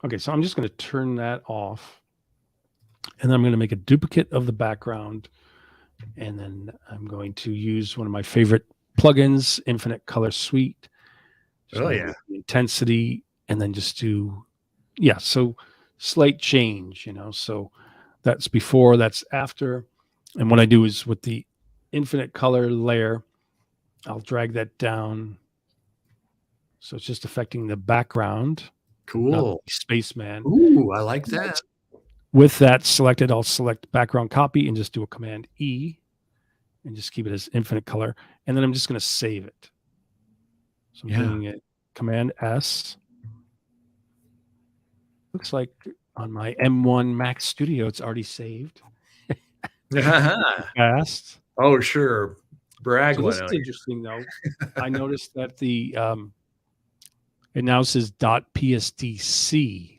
Okay, so I'm just going to turn that off. And then I'm going to make a duplicate of the background. And then I'm going to use one of my favorite plugins, Infinite Color Suite. Oh, yeah. Intensity, and then just do, so slight change, so that's before, that's after. And what I do is with the infinite color layer, I'll drag that down. So it's just affecting the background. Cool. Spaceman. Ooh, I like that. With that selected, I'll select background copy and just do a Command E and just keep it as infinite color. And then I'm just going to save it. So I'm doing it Command S. Looks like on my M1 Mac Studio, it's already saved. Fast. Oh, sure. Brag. So this is interesting, though. I noticed that it now says .psdc.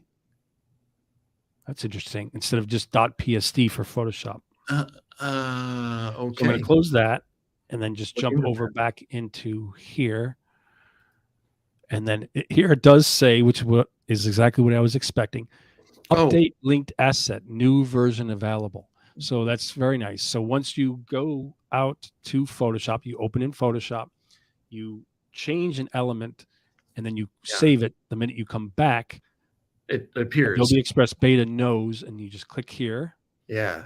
That's interesting. Instead of just .psd for Photoshop. Okay. So I'm going to close that, and then just Look jump into over that. back into here. And then here it does say, which is exactly what I was expecting. Oh, Update linked asset, new version available. So that's very nice. So once you go out to Photoshop, you open in Photoshop, you change an element, and then you yeah. save it. The minute you come back, It appears. Adobe Express Beta knows, and you just click here, Yeah. and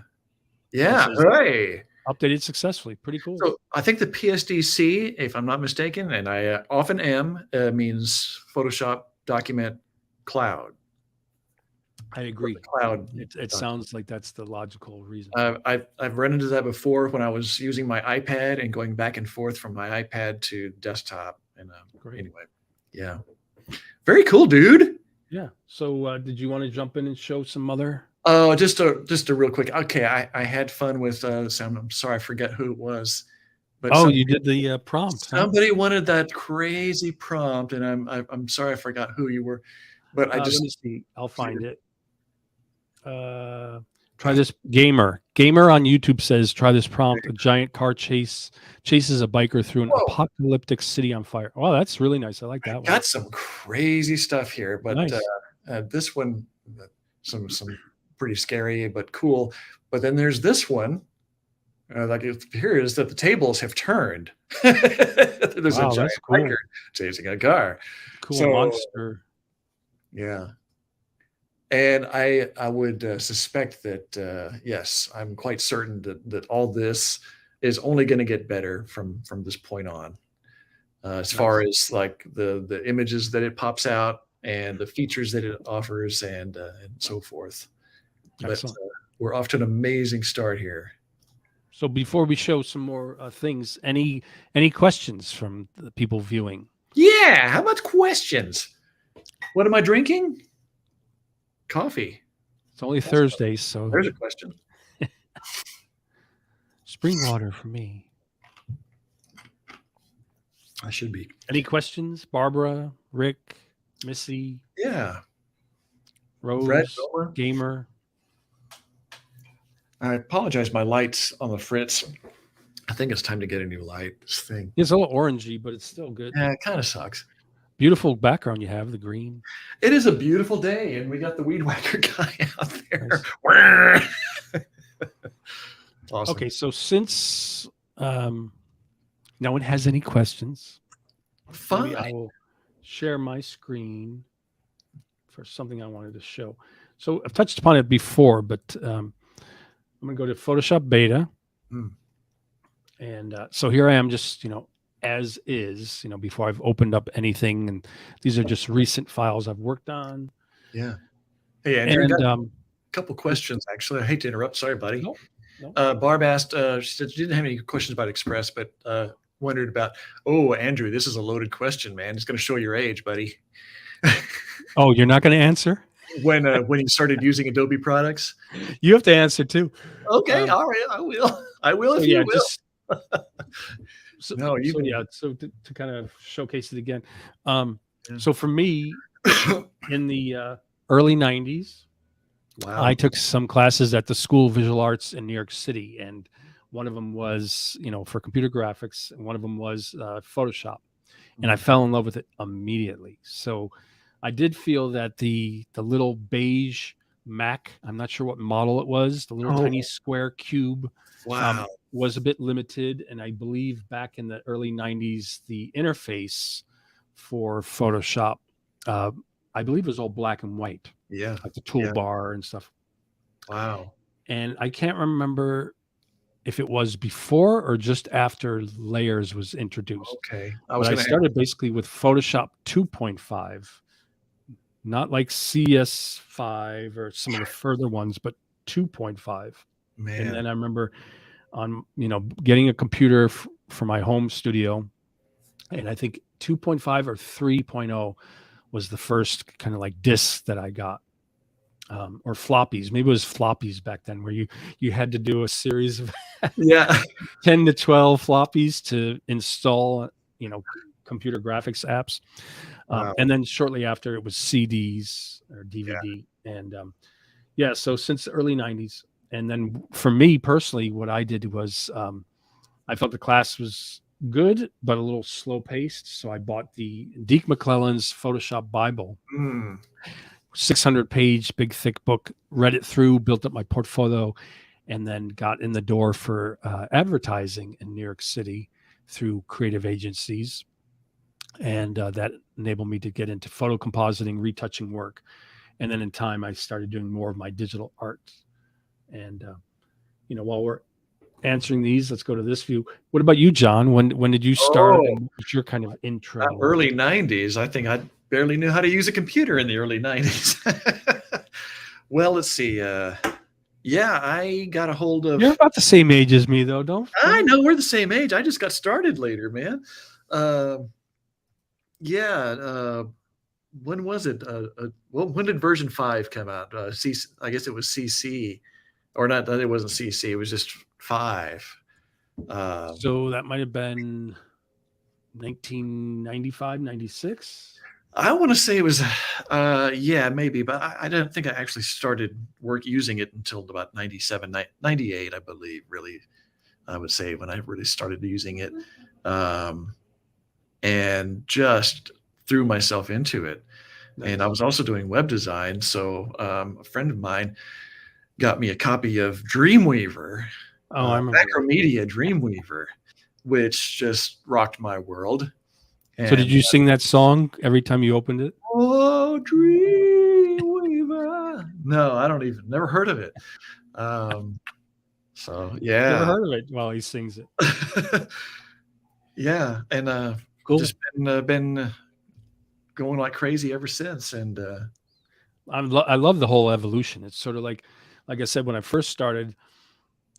it Yeah. says Hooray. updated successfully. Pretty cool. So I think the PSDC, if I'm not mistaken, and I often am, means Photoshop Document Cloud. I Or the agree. cloud It document. sounds like that's the logical reason. I've run into that before when I was using my iPad and going back and forth from my iPad to desktop. And Great. anyway, yeah, very cool, dude. Yeah. So did you want to jump in and show some other? Oh, just a real quick. Okay, I had fun with sound. I'm sorry, I forget who it was, but Oh, you did the prompt, huh? somebody wanted that crazy prompt, and I'm sorry I forgot who you were, but I Let just me see. I'll find it. Try this. Gamer on YouTube says, try this prompt. A giant car chases a biker through an whoa, apocalyptic city on fire. Oh, that's really nice. I like that one. got some crazy stuff here, but Nice. this one, some pretty scary but cool. But then there's this one. Like it appears that the tables have turned. There's a Wow, giant that's biker cool. chasing a car. Cool So monster. yeah, and I would suspect that yes, I'm quite certain that all this is only going to get better from this point on. As far Nice. as like the images that it pops out and the features that it offers and so forth. But Excellent. we're off to an amazing start here. So before we show some more things, any questions from the people viewing? Yeah, how about questions? What am I drinking? Coffee. It's only That's Thursday, so there's a question. spring water for me. I should be. Any questions? Barbara, Rick, Missy, Yeah. Brad Rose, Wilmer. Gamer. I apologize. My light's on the fritz. I think it's time to get a new light. This thing. It's a little orangey, but it's still good. Yeah, it kind of sucks. Beautiful background you have, the green. It is a beautiful day, and we got the weed whacker guy out there. Nice. Awesome. Okay, so since no one has any questions, Fine. maybe I will share my screen for something I wanted to show. So I've touched upon it before, but I'm going to go to Photoshop Beta. Hmm. And so here I am, just, as is, before I've opened up anything. And these are just recent files I've worked on. Yeah. Hey, Andrew, And got a couple questions, actually. I hate to interrupt. Sorry, buddy. no. Barb asked, she said she didn't have any questions about Express, but wondered about, oh, Andrew, this is a loaded question, man. It's going to show your age, buddy. Oh, you're not going to answer? When you started using Adobe products? You have to answer too. Okay, all right, I will. I will if you will. So to kind of showcase it again. Yeah. So for me, in the early 90s, Wow. I took some classes at the School of Visual Arts in New York City, and one of them was, for computer graphics, and one of them was Photoshop, and I fell in love with it immediately. So I did feel that the little beige Mac, I'm not sure what model it was, the little tiny square cube, Wow. was a bit limited. And I believe back in the early 90s, the interface for Photoshop, I believe it was all black and white. Yeah. Like the toolbar and stuff. Wow. And I can't remember if it was before or just after layers was introduced. Okay. I started basically with Photoshop 2.5, not like CS5 or some of the further ones, but 2.5. Man. And then I remember getting a computer for my home studio. And I think 2.5 or 3.0 was the first kind of like disc that I got. Or floppies. Maybe it was floppies back then, where you had to do a series of 10 to 12 floppies to install, computer graphics apps. Wow. And then shortly after, it was CDs or DVD. And so since the early 90s. And then for me personally, what I did was I felt the class was good, but a little slow paced. So I bought the Deke McClellan's Photoshop Bible, Mm. 600-page, big, thick book, read it through, built up my portfolio, and then got in the door for advertising in New York City through creative agencies. And that enabled me to get into photo compositing, retouching work. And then in time, I started doing more of my digital art. And, while we're answering these, let's go to this view. What about you, John? When did you start, Oh, and what was your kind of intro? early 90s. I think I barely knew how to use a computer in the early 90s. Well, let's see. Yeah, I got a hold You're of. about the same age as me, though. I Don't. know we're the same age. I just got started later, man. Uh, yeah. When was it? Well, when did version 5 come out? I guess it was CC, or not. It wasn't CC. It was just 5. Um, So that might have been 1995, 96. I want to say it was, yeah, maybe, but I don't think I actually started using it until about 97, 98, I believe, really, I would say, when I really started using it, um, and just threw myself into it. Nice. And I was also doing web design. So a friend of mine got me a copy of Dreamweaver, Oh, I remember. Macromedia Dreamweaver, which just rocked my world. So did And you sing that song every time you opened it? oh, Dreamweaver. No, I don't even, never heard of it. So Never yeah. heard of it while he sings it. Yeah. And Cool. just been going like crazy ever since. And I love the whole evolution. It's sort of like I said, when I first started,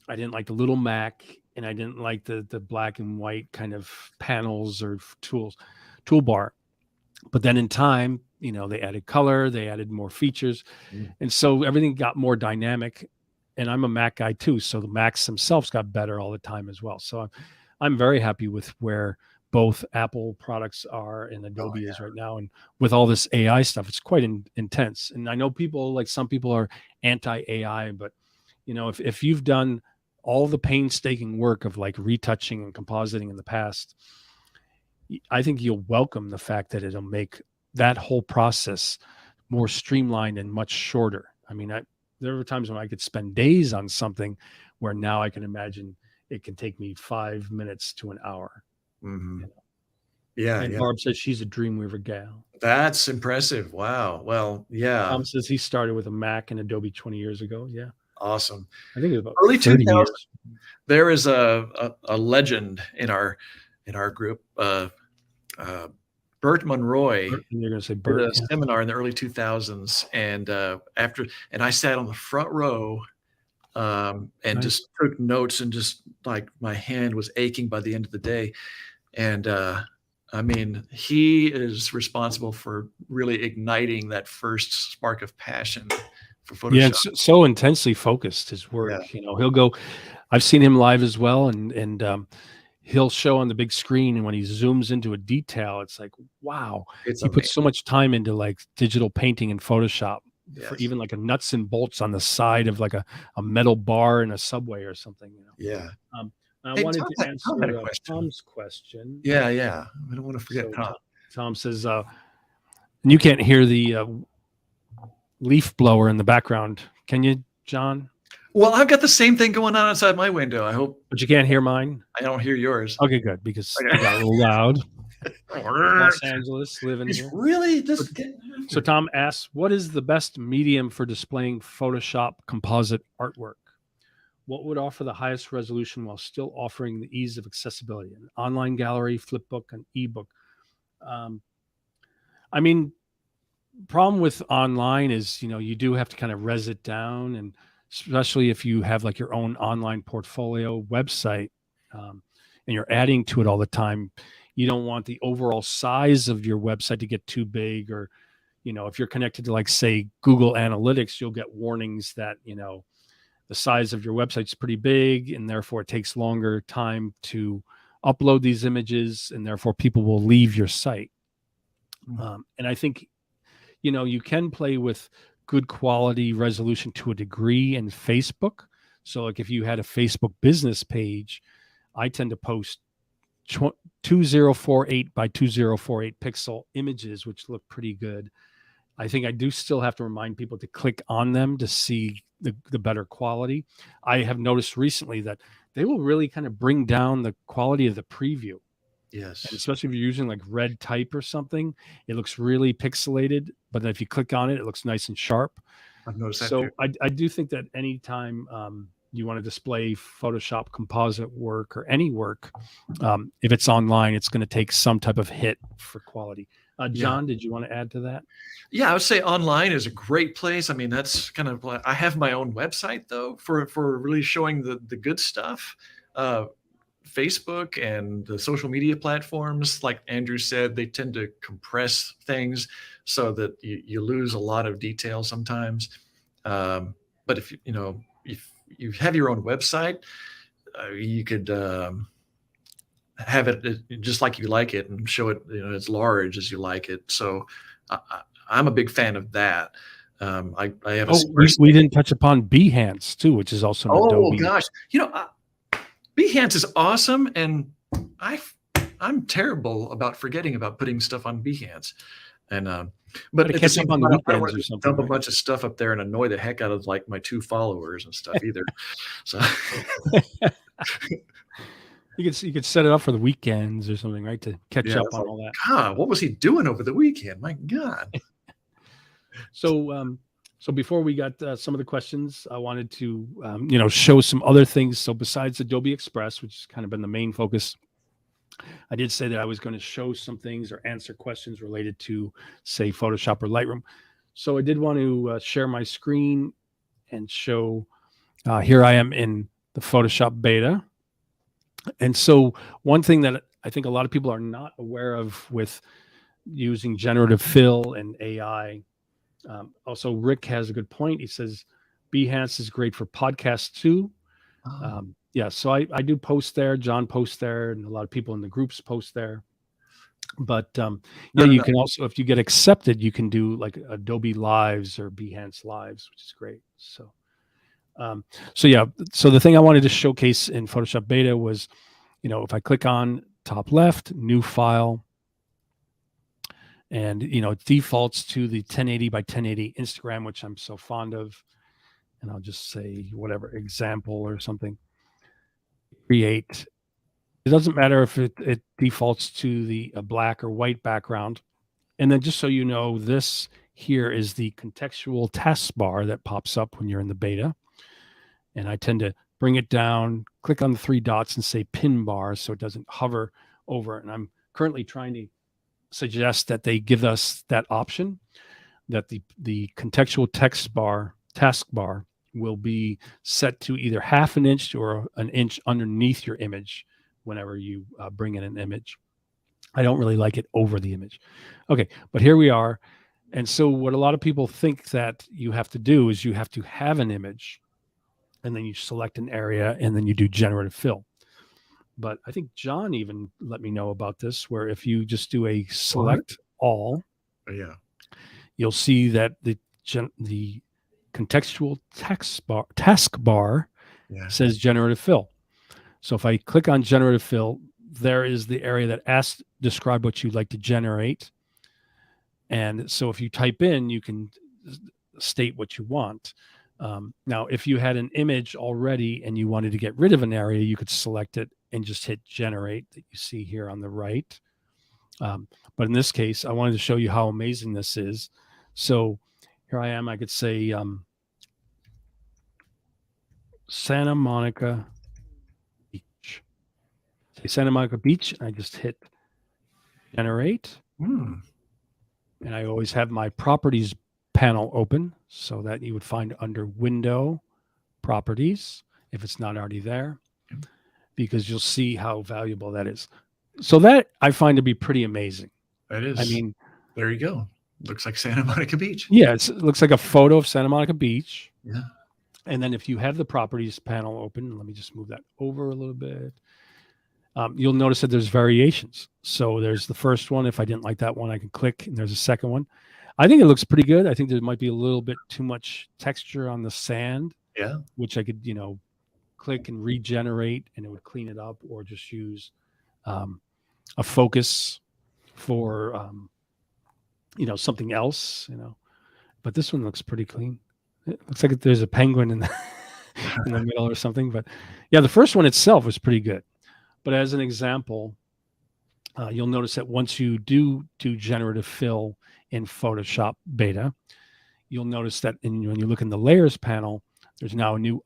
I didn't like the little Mac, and I didn't like the black and white kind of panels or toolbar. But then in time, they added color, they added more features, and so everything got more dynamic. And I'm a Mac guy too, so the Macs themselves got better all the time as well. So I'm very happy with where both Apple products are and Adobe is right now. And with all this AI stuff, it's quite intense. And I know some people are anti AI, but if you've done all the painstaking work of like retouching and compositing in the past, I think you'll welcome the fact that it'll make that whole process more streamlined and much shorter. I mean, there were times when I could spend days on something where now I can imagine it can take me 5 minutes to an hour. mm-hmm. Yeah. And Yeah. Barb says she's a Dreamweaver gal. That's impressive. Wow. Well, yeah. Tom says he started with a Mac and Adobe 20 years ago. Yeah. Awesome. I think it was about Early 30 2000s. years. There is a legend in our group. Bert Monroy. And you're going to say did Bert. a seminar in the early 2000s, and I sat on the front row, and Nice. just took notes, and just like my hand was aching by the end of the day. And I mean, he is responsible for really igniting that first spark of passion for Photoshop. Yeah, it's so intensely focused, his work. Yeah. He'll go. I've seen him live as well, and he'll show on the big screen, and when he zooms into a detail, it's like, wow, he puts so much time into like digital painting and Photoshop for even like a nuts and bolts on the side of like a metal bar in a subway or something. Yeah. I wanted to answer Tom's question. Yeah. I don't want to forget Tom. Tom says, and you can't hear the leaf blower in the background, can you, John? Well, I've got the same thing going on outside my window. I hope. But you can't hear mine? I don't hear yours. Okay, good, because it got a little loud. Los Angeles, living here. Really? So Tom asks, what is the best medium for displaying Photoshop composite artwork? What would offer the highest resolution while still offering the ease of accessibility? An online gallery, flipbook, an ebook? I mean, problem with online is, you do have to kind of res it down, and especially if you have like your own online portfolio website, and you're adding to it all the time, you don't want the overall size of your website to get too big, or, if you're connected to like, say, Google Analytics, you'll get warnings that, the size of your website's pretty big, and therefore it takes longer time to upload these images, and therefore people will leave your site. And I think, you can play with good quality resolution to a degree in Facebook. So like if you had a Facebook business page, I tend to post 2048 by 2048 pixel images, which look pretty good. I think I do still have to remind people to click on them to see the better quality. I have noticed recently that they will really kind of bring down the quality of the preview. And Yes. especially if you're using like red type or something, it looks really pixelated. But then if you click on it, it looks nice and sharp. I've noticed that too. So I do think that anytime you want to display Photoshop composite work or any work, if it's online, it's going to take some type of hit for quality. Yeah. John, did you want to add to that? Yeah, I would say online is a great place. I mean, that's kind of like, I have my own website though for really showing the good stuff. Facebook and the social media platforms, like Andrew said, they tend to compress things so that you lose a lot of detail sometimes. But if if you have your own website, you could have it just like you like it and show it as large as you like it. So I'm a big fan of that. I have a we didn't touch upon Behance too, which is also an Adobe. Gosh, Behance is awesome, and I'm terrible about forgetting about putting stuff on Behance. And but at the same time, I don't want to dump a bunch of stuff up there and annoy the heck out of like my 2 followers and stuff either. So you could set it up for the weekends or something, right, to catch up on all that. God, what was he doing over the weekend? My God. So before we got some of the questions, I wanted to show some other things. So besides Adobe Express, which has kind of been the main focus, I did say that I was going to show some things or answer questions related to, say, Photoshop or Lightroom. So I did want to share my screen and show, here I am in the Photoshop beta. And so one thing that I think a lot of people are not aware of with using generative fill and AI, also Rick has a good point. He says Behance is great for podcasts too. Yeah, so I do post there. John posts there, and a lot of people in the groups post there. But you can also, if you get accepted, you can do like Adobe Lives or Behance Lives, which is great. So so the thing I wanted to showcase in Photoshop Beta was, if I click on top left, new file, and it defaults to the 1080 by 1080 Instagram, which I'm so fond of, and I'll just say whatever example or something. Create. It doesn't matter if it defaults to the black or white background. And then just so you know, this here is the contextual taskbar that pops up when you're in the beta. And I tend to bring it down, click on the 3 dots and say pin bar so it doesn't hover over. And I'm currently trying to suggest that they give us that option, that the contextual taskbar will be set to either 1/2 inch or an inch underneath your image whenever you bring in an image. I don't really like it over the image. Okay, but here we are. And so what a lot of people think that you have to do is you have to have an image, and then you select an area, and then you do generative fill. But I think John even let me know about this, where if you just do a select all, you'll see that the contextual taskbar says generative fill. So if I click on generative fill, there is the area that describe what you'd like to generate. And so if you type in, you can state what you want. Now, if you had an image already and you wanted to get rid of an area, you could select it and just hit generate that you see here on the right. But in this case, I wanted to show you how amazing this is. So here I am. I could say Santa Monica Beach. Say Santa Monica Beach. And I just hit generate. And I always have my properties panel open so that you would find under window properties if it's not already there, because you'll see how valuable that is. So that I find to be pretty amazing. That is. I mean, there you go. Looks like Santa Monica Beach. Yeah, it looks like a photo of Santa Monica Beach. Yeah. And then if you have the properties panel open, let me just move that over a little bit. You'll notice that there's variations. So there's the first one. If I didn't like that one, I can click, and there's a second one. I think it looks pretty good. I think there might be a little bit too much texture on the sand. Yeah. Which I could, click and regenerate, and it would clean it up, or just use um, a focus for something else. But this one looks pretty clean. It looks like there's a penguin in the, in the middle or something. But yeah, the first one itself was pretty good. But as an example, you'll notice that once you do generative fill in Photoshop Beta, you'll notice that when you look in the layers panel, there's now a new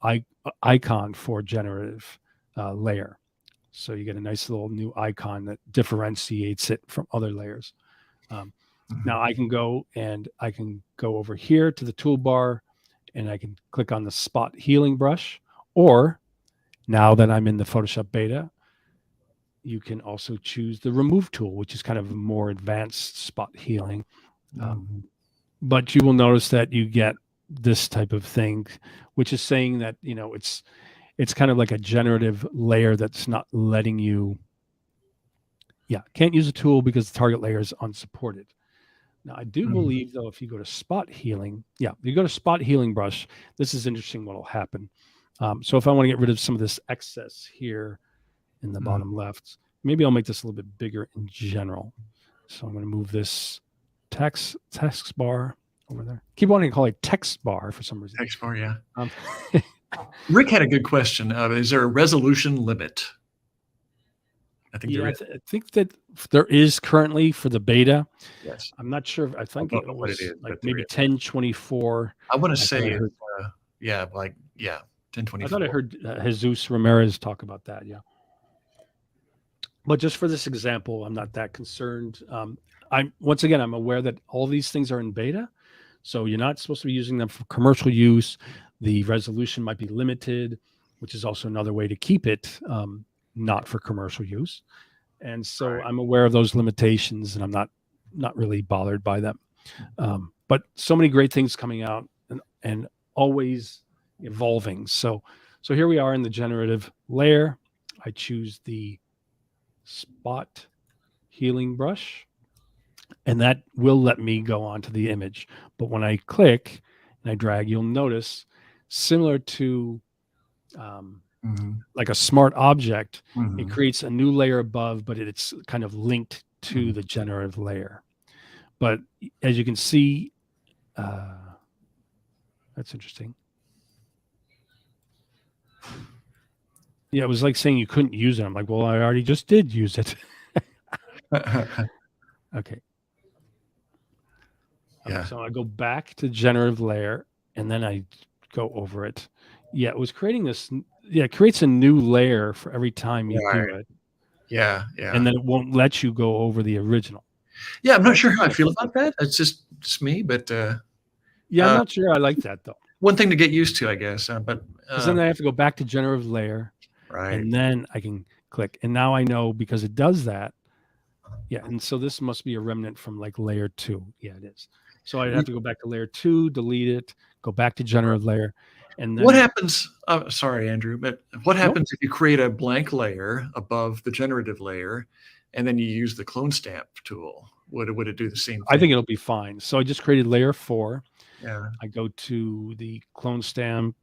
icon for generative layer. So you get a nice little new icon that differentiates it from other layers. Now I can go over here to the toolbar, and I can click on the spot healing brush, or now that I'm in the Photoshop Beta, you can also choose the remove tool, which is kind of more advanced spot healing. But you will notice that you get this type of thing, which is saying that, it's kind of like a generative layer that's not letting you, can't use a tool because the target layer is unsupported. Now, I do believe, though, if you go to spot healing, you go to spot healing brush, this is interesting what will happen. So if I want to get rid of some of this excess here in the bottom left, maybe I'll make this a little bit bigger in general. So I'm going to move this text bar over there. Keep wanting to call it text bar for some reason. Text bar, yeah. Rick had a good question. Is there a resolution limit? I think there is. I think that there is currently for the beta. Yes. I'm not sure. I think don't know what it is, like but maybe there is. 1024. I want to say, 1024. I thought I heard Jesus Ramirez talk about that. Yeah. But just for this example, I'm not that concerned. I'm aware that all these things are in beta, so you're not supposed to be using them for commercial use. The resolution might be limited, which is also another way to keep it not for commercial use. And so I'm aware of those limitations, and I'm not really bothered by them. But so many great things coming out and always evolving. So here we are in the generative layer. I choose the spot healing brush, and that will let me go onto the image. But when I click and I drag, you'll notice, similar to like a smart object, it creates a new layer above, but it's kind of linked to the generative layer. But as you can see, that's interesting. Yeah, it was like saying you couldn't use it. I'm like, well, I already just did use it. Okay. Yeah. So I go back to generative layer, and then I go over it. Yeah, it was creating this. Yeah, it creates a new layer for every time you do it. Yeah. And then it won't let you go over the original. Yeah, I'm not sure how I feel about that. It's just me, but yeah, I'm not sure I like that though. One thing to get used to, I guess. But then I have to go back to generative layer, and then I can click. And now I know, because it does that. Yeah, and so this must be a remnant from like layer 2. Yeah, it is. So I'd have to go back to layer 2, delete it, go back to generative layer, and then what happens? Sorry, Andrew, but what happens if you create a blank layer above the generative layer, and then you use the clone stamp tool? Would it do the same thing? I think it'll be fine. So I just created layer 4. Yeah. I go to the clone stamp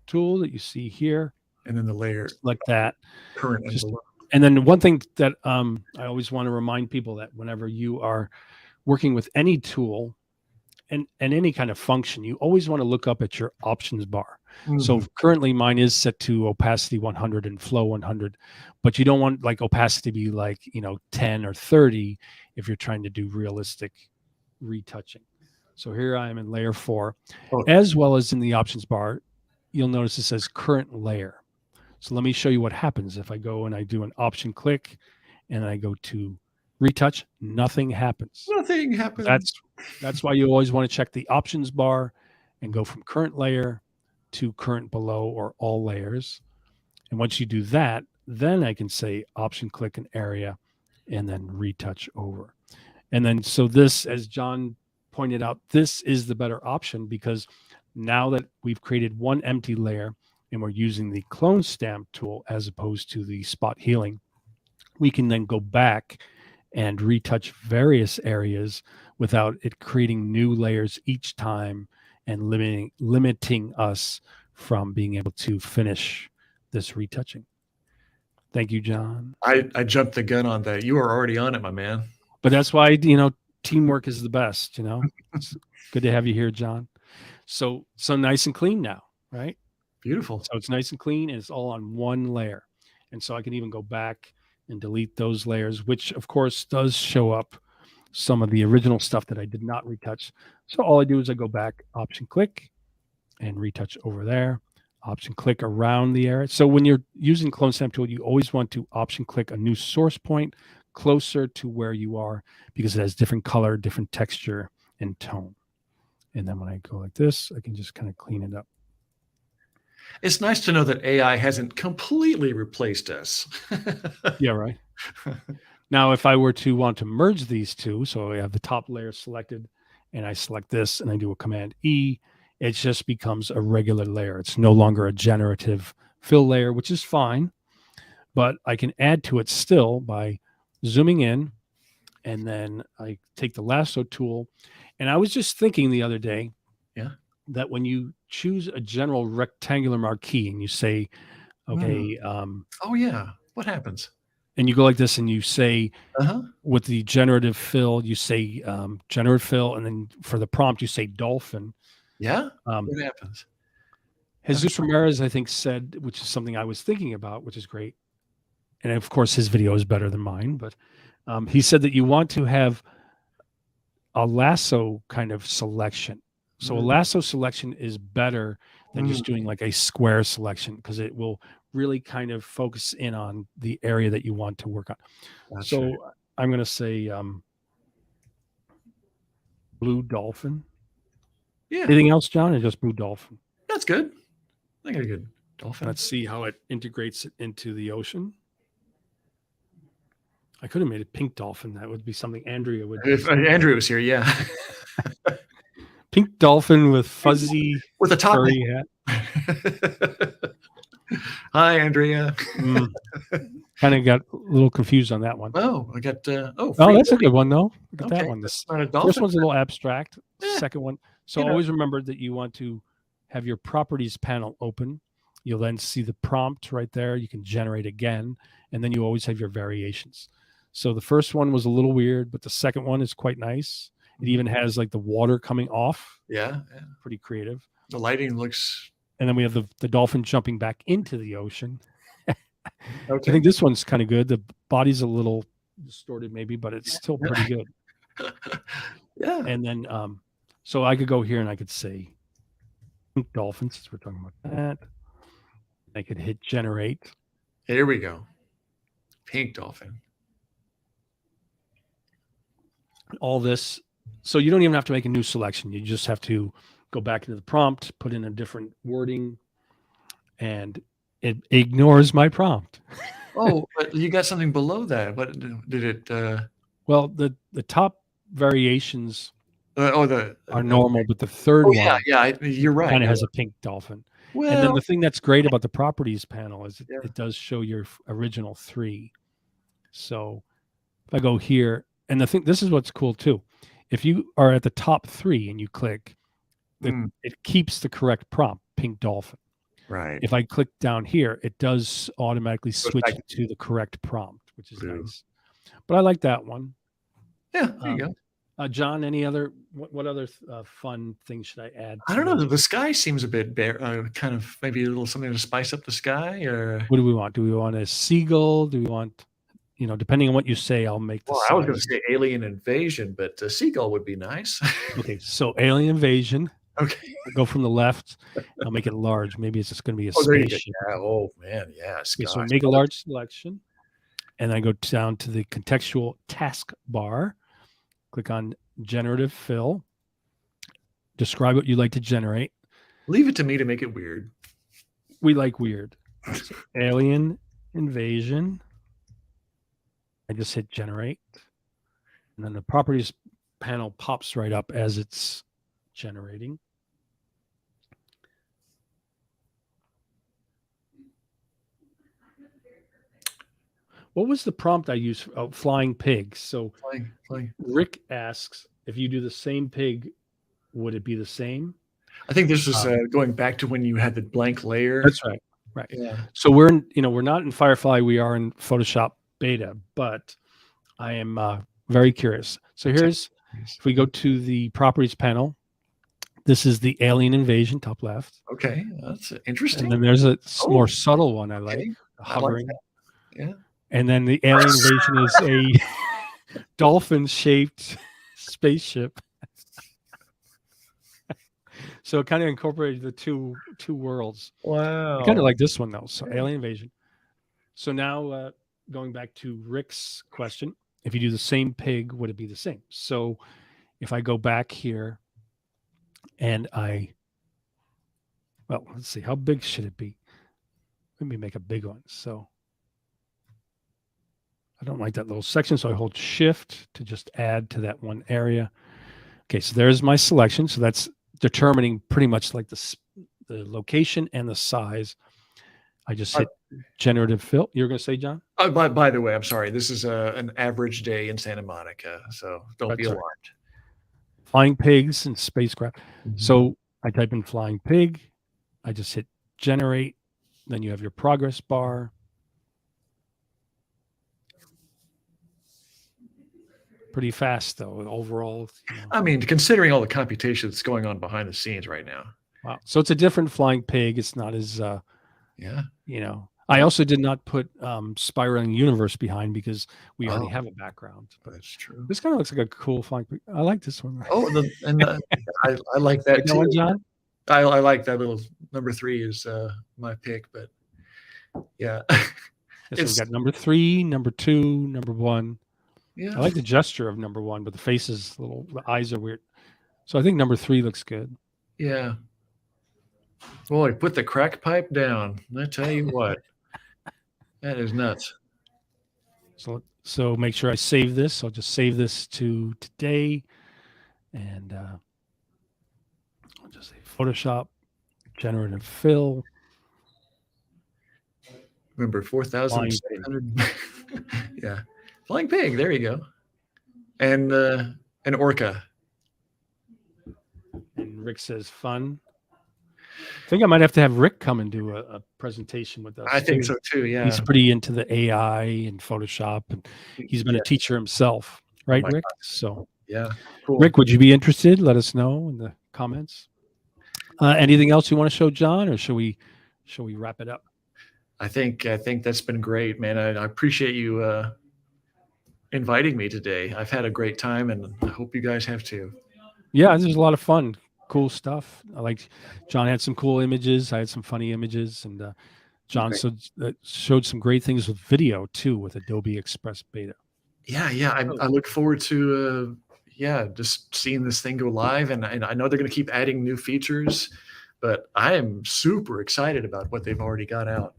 tool that you see here, and then the layer, select that. Current envelope. And then one thing that I always want to remind people, that whenever you are working with any tool and any kind of function, you always want to look up at your options bar. So currently mine is set to opacity 100 and flow 100, but you don't want like opacity to be like, 10 or 30 if you're trying to do realistic retouching. So here I am in layer 4, as well as in the options bar, you'll notice it says current layer. So let me show you what happens if I go and I do an option click and I go to retouch. Nothing happens. Nothing happens. That's why you always want to check the options bar and go from current layer to current below or all layers. And once you do that, then I can say option click an area and then retouch over. And then so this, as John pointed out, this is the better option, because now that we've created one empty layer and we're using the clone stamp tool as opposed to the spot healing, we can then go back and retouch various areas without it creating new layers each time and limiting us from being able to finish this retouching. Thank you, John. I jumped the gun on that. You were already on it, my man. But that's why, teamwork is the best, It's good to have you here, John. So nice and clean now, right? Beautiful. So it's nice and clean and it's all on one layer. And so I can even go back and delete those layers, which of course does show up some of the original stuff that I did not retouch. So all I do is I go back, option click, and retouch over there. Option click around the area. So when you're using Clone Stamp Tool, you always want to option click a new source point closer to where you are because it has different color, different texture, and tone. And then when I go like this, I can just kind of clean it up. It's nice to know that AI hasn't completely replaced us. Yeah, right. Now, if I were to want to merge these two, so I have the top layer selected and I select this and I do a Command E, it just becomes a regular layer. It's no longer a generative fill layer, which is fine, but I can add to it still by zooming in, and then I take the lasso tool. And I was just thinking the other day that when you choose a general rectangular marquee and you say, okay, oh yeah, what happens? And you go like this and you say, with the generative fill, you say generative fill, and then for the prompt, you say dolphin. Yeah. What happens? Jesus Ramirez, I think, said, which is something I was thinking about, which is great. And of course, his video is better than mine, but he said that you want to have a lasso kind of selection. So a lasso selection is better than just doing like a square selection because it will really kind of focus in on the area that you want to work on. Gotcha. So I'm going to say blue dolphin. Yeah. Anything else, John, or just blue dolphin? That's good. I got a good dolphin. Let's see how it integrates it into the ocean. I could have made it pink dolphin. That would be something Andrea would do. If Andrea was here, yeah. Pink dolphin with fuzzy with a top furry hat. Hi, Andrea. Kind of got a little confused on that one. Oh, I got that's a good one though. Look at that one. This first one's a little abstract. Second one. So always remember that you want to have your properties panel open. You'll then see the prompt right there. You can generate again, and then you always have your variations. So the first one was a little weird, but the second one is quite nice. It even has like the water coming off. Yeah. Pretty creative. The lighting looks. And then we have the dolphin jumping back into the ocean. I think this one's kind of good. The body's a little distorted maybe, but it's still pretty good. Yeah. And then, so I could go here and I could say pink dolphins, since we're talking about that. I could hit generate. Here we go. Pink dolphin. All this. So you don't even have to make a new selection. You just have to go back into the prompt, put in a different wording, and it ignores my prompt. Oh, but you got something below that. What did it? Well, the top variations are normal, but the third one, you're right, kind of has a pink dolphin. Well, and then the thing that's great about the properties panel is it does show your original 3. So if I go here, and this is what's cool too. If you are at the top 3 and you click, it keeps the correct prompt, pink dolphin. Right. If I click down here, it does automatically switch to the correct prompt, which is nice. But I like that one. Yeah, there you go. John, any other what other fun things should I add? I don't know. The sky seems a bit kind of maybe a little something to spice up the sky. Or what do we want? Do we want a seagull? Do we want, depending on what you say, I'll make the. Well, I was going to say alien invasion, but a seagull would be nice. Okay, so alien invasion. Okay. Go from the left. I'll make it large. Maybe it's just going to be a spaceship. Oh man, yeah. Okay, so make a large selection, and I go down to the contextual task bar. Click on generative fill. Describe what you'd like to generate. Leave it to me to make it weird. We like weird. So, alien invasion. I just hit generate. And then the properties panel pops right up as it's generating. What was the prompt I used? Flying pigs. So flying. Rick asks, if you do the same pig, would it be the same? I think this was going back to when you had the blank layer. That's right. Right. Yeah. So we're not in Firefly. We are in Photoshop Beta, but I am very curious. So here's, if we go to the properties panel, this is the alien invasion, top left. Okay, that's And interesting. then there's a more Oh, subtle one I like, okay. I like hovering. that. Yeah. And then the alien invasion is a dolphin-shaped spaceship. So it kind of incorporated the two worlds. I kind of Wow. like this one though. So Yeah. alien invasion. So now going back to Rick's question, if you do the same pig, would it be the same? So if I go back here and let's see, how big should it be? Let me make a big one. So I don't like that little section. So I hold shift to just add to that one area. Okay, so there's my selection. So that's determining pretty much like the location and the size. I just hit generative fill. You're going to say, John? By the way, I'm sorry. This is an average day in Santa Monica, so don't be That's right. alarmed. Flying pigs and spacecraft. Mhm. So I type in flying pig. I just hit generate. Then you have your progress bar. Pretty fast though, overall. I mean, considering all the computation that's going on behind the scenes right now. Wow. So it's a different flying pig. It's not as, Yeah. I also did not put spiraling universe behind because we already Oh, have a background. But that's true. this kind of looks like a cool flying pig. I like this one. Oh, I like that Like that too. one, John? I like that little number 3 is my pick, but yeah. Yes, so we've got number 3, number 2, number 1. Yeah. I like the gesture of number 1, but the face is little, the eyes are weird. So I think number 3 looks good. Yeah. Boy, put the crack pipe down. I tell you what, that is nuts. So make sure I save this. I'll just save this to today, and I'll just say Photoshop, generative fill. Remember 4,700. Yeah, flying pig. There you go. And an orca. And Rick says fun. I think I might have to have Rick come and do a presentation with us. I think so too. Yeah, he's pretty into the AI and Photoshop, and he's been a teacher himself, right, Rick? God. So yeah, cool. Rick, would you be interested? Let us know in the comments. Anything else you want to show, John, or shall we wrap it up? I think that's been great, man. I appreciate you inviting me today. I've had a great time, and I hope you guys have too. Yeah, this is a lot of fun. Cool stuff. I like John had some cool images. I had some funny images, and John showed some great things with video too with Adobe Express Beta. Yeah. I look forward to just seeing this thing go live, and I know they're going to keep adding new features, but I am super excited about what they've already got out.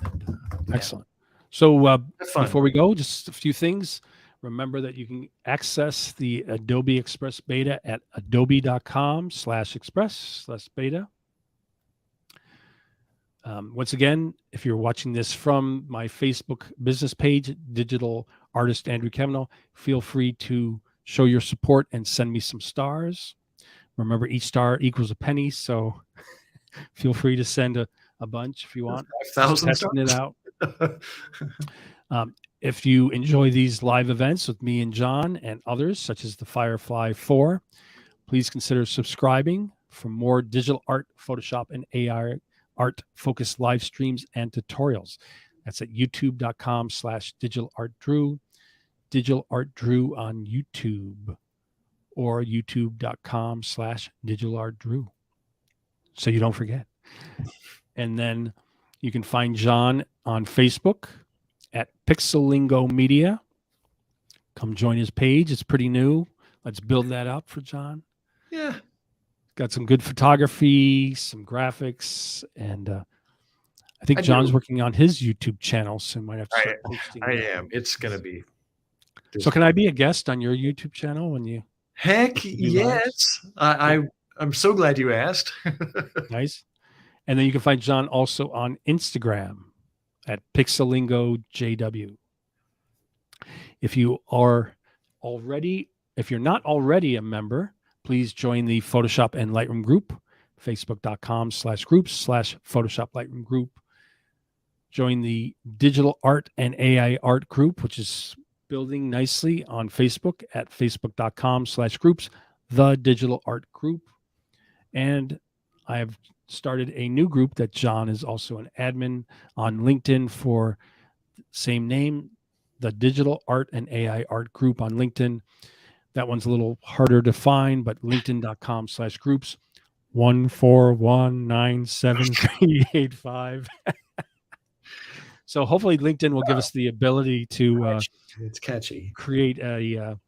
Excellent. So Fun. before we go, just a few things. Remember that you can access the Adobe Express Beta at adobe.com/express/beta. Once again, if you're watching this from my Facebook business page, Digital Artist Andrew Kavanagh, feel free to show your support and send me some stars. Remember, each star equals a penny, so feel free to send a bunch if you want. 5,000 stars. Testing it out. If you enjoy these live events with me and John and others, such as the Firefly 4, please consider subscribing for more digital art, Photoshop, and AI art focused live streams and tutorials. That's at youtube.com/digitalartdrew, Digital Art Drew on YouTube, or youtube.com/digitalartdrew. So you don't forget. And then you can find John on Facebook at Pixelingo Media. Come join his page. It's pretty new. Let's build that up for John. Yeah. Got some good photography, some graphics, and I think John's working on his YouTube channel, so might have to start posting. I am. It's going to be. So can I be a guest on your YouTube channel when you? Heck yes. I'm so glad you asked. Nice. And then you can find John also on Instagram at PixelingoJW. If you're not already a member, please join the Photoshop and Lightroom group, facebook.com/groups/Photoshop Lightroom group. Join the Digital Art and AI Art group, which is building nicely on Facebook at facebook.com/groups, the Digital Art Group. And I have started a new group that John is also an admin on LinkedIn for same name, the Digital Art and AI Art Group on LinkedIn. That one's a little harder to find, but linkedin.com/groups 141973885. So hopefully LinkedIn will give us the ability to It's catchy. create our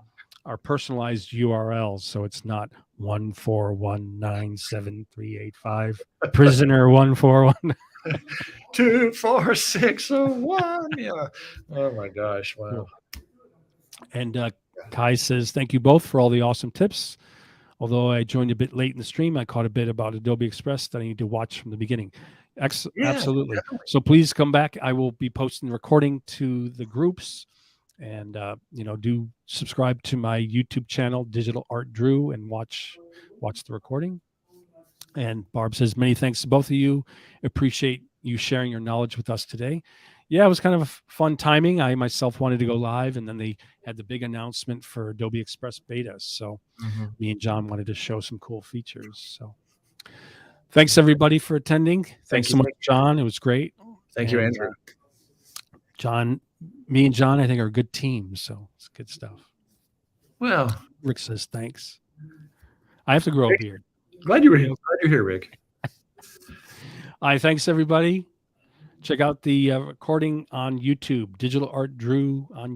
personalized URLs, so it's not 141973885 prisoner 141. 24601. Yeah. Oh my gosh. Wow. Cool. And Kai says, thank you both for all the awesome tips. Although I joined a bit late in the stream, I caught a bit about Adobe Express that I need to watch from the beginning. Yeah, Absolutely. definitely. So please come back. I will be posting the recording to the groups, and do subscribe to my YouTube channel, Digital Art Drew, and watch the recording. And Barb says, many thanks to both of you. Appreciate you sharing your knowledge with us today. Yeah, it was kind of fun timing. I myself wanted to go live, and then they had the big announcement for Adobe Express Beta. So me and John wanted to show some cool features. So thanks everybody for attending. Thanks so much, John. It was great. Thank you, Andrew. John, me and John, I think, are a good team. So it's good stuff. Well, Rick says thanks. I have to grow a beard. Glad you're here, Rick. All right, thanks everybody. Check out the recording on YouTube, Digital Art Drew on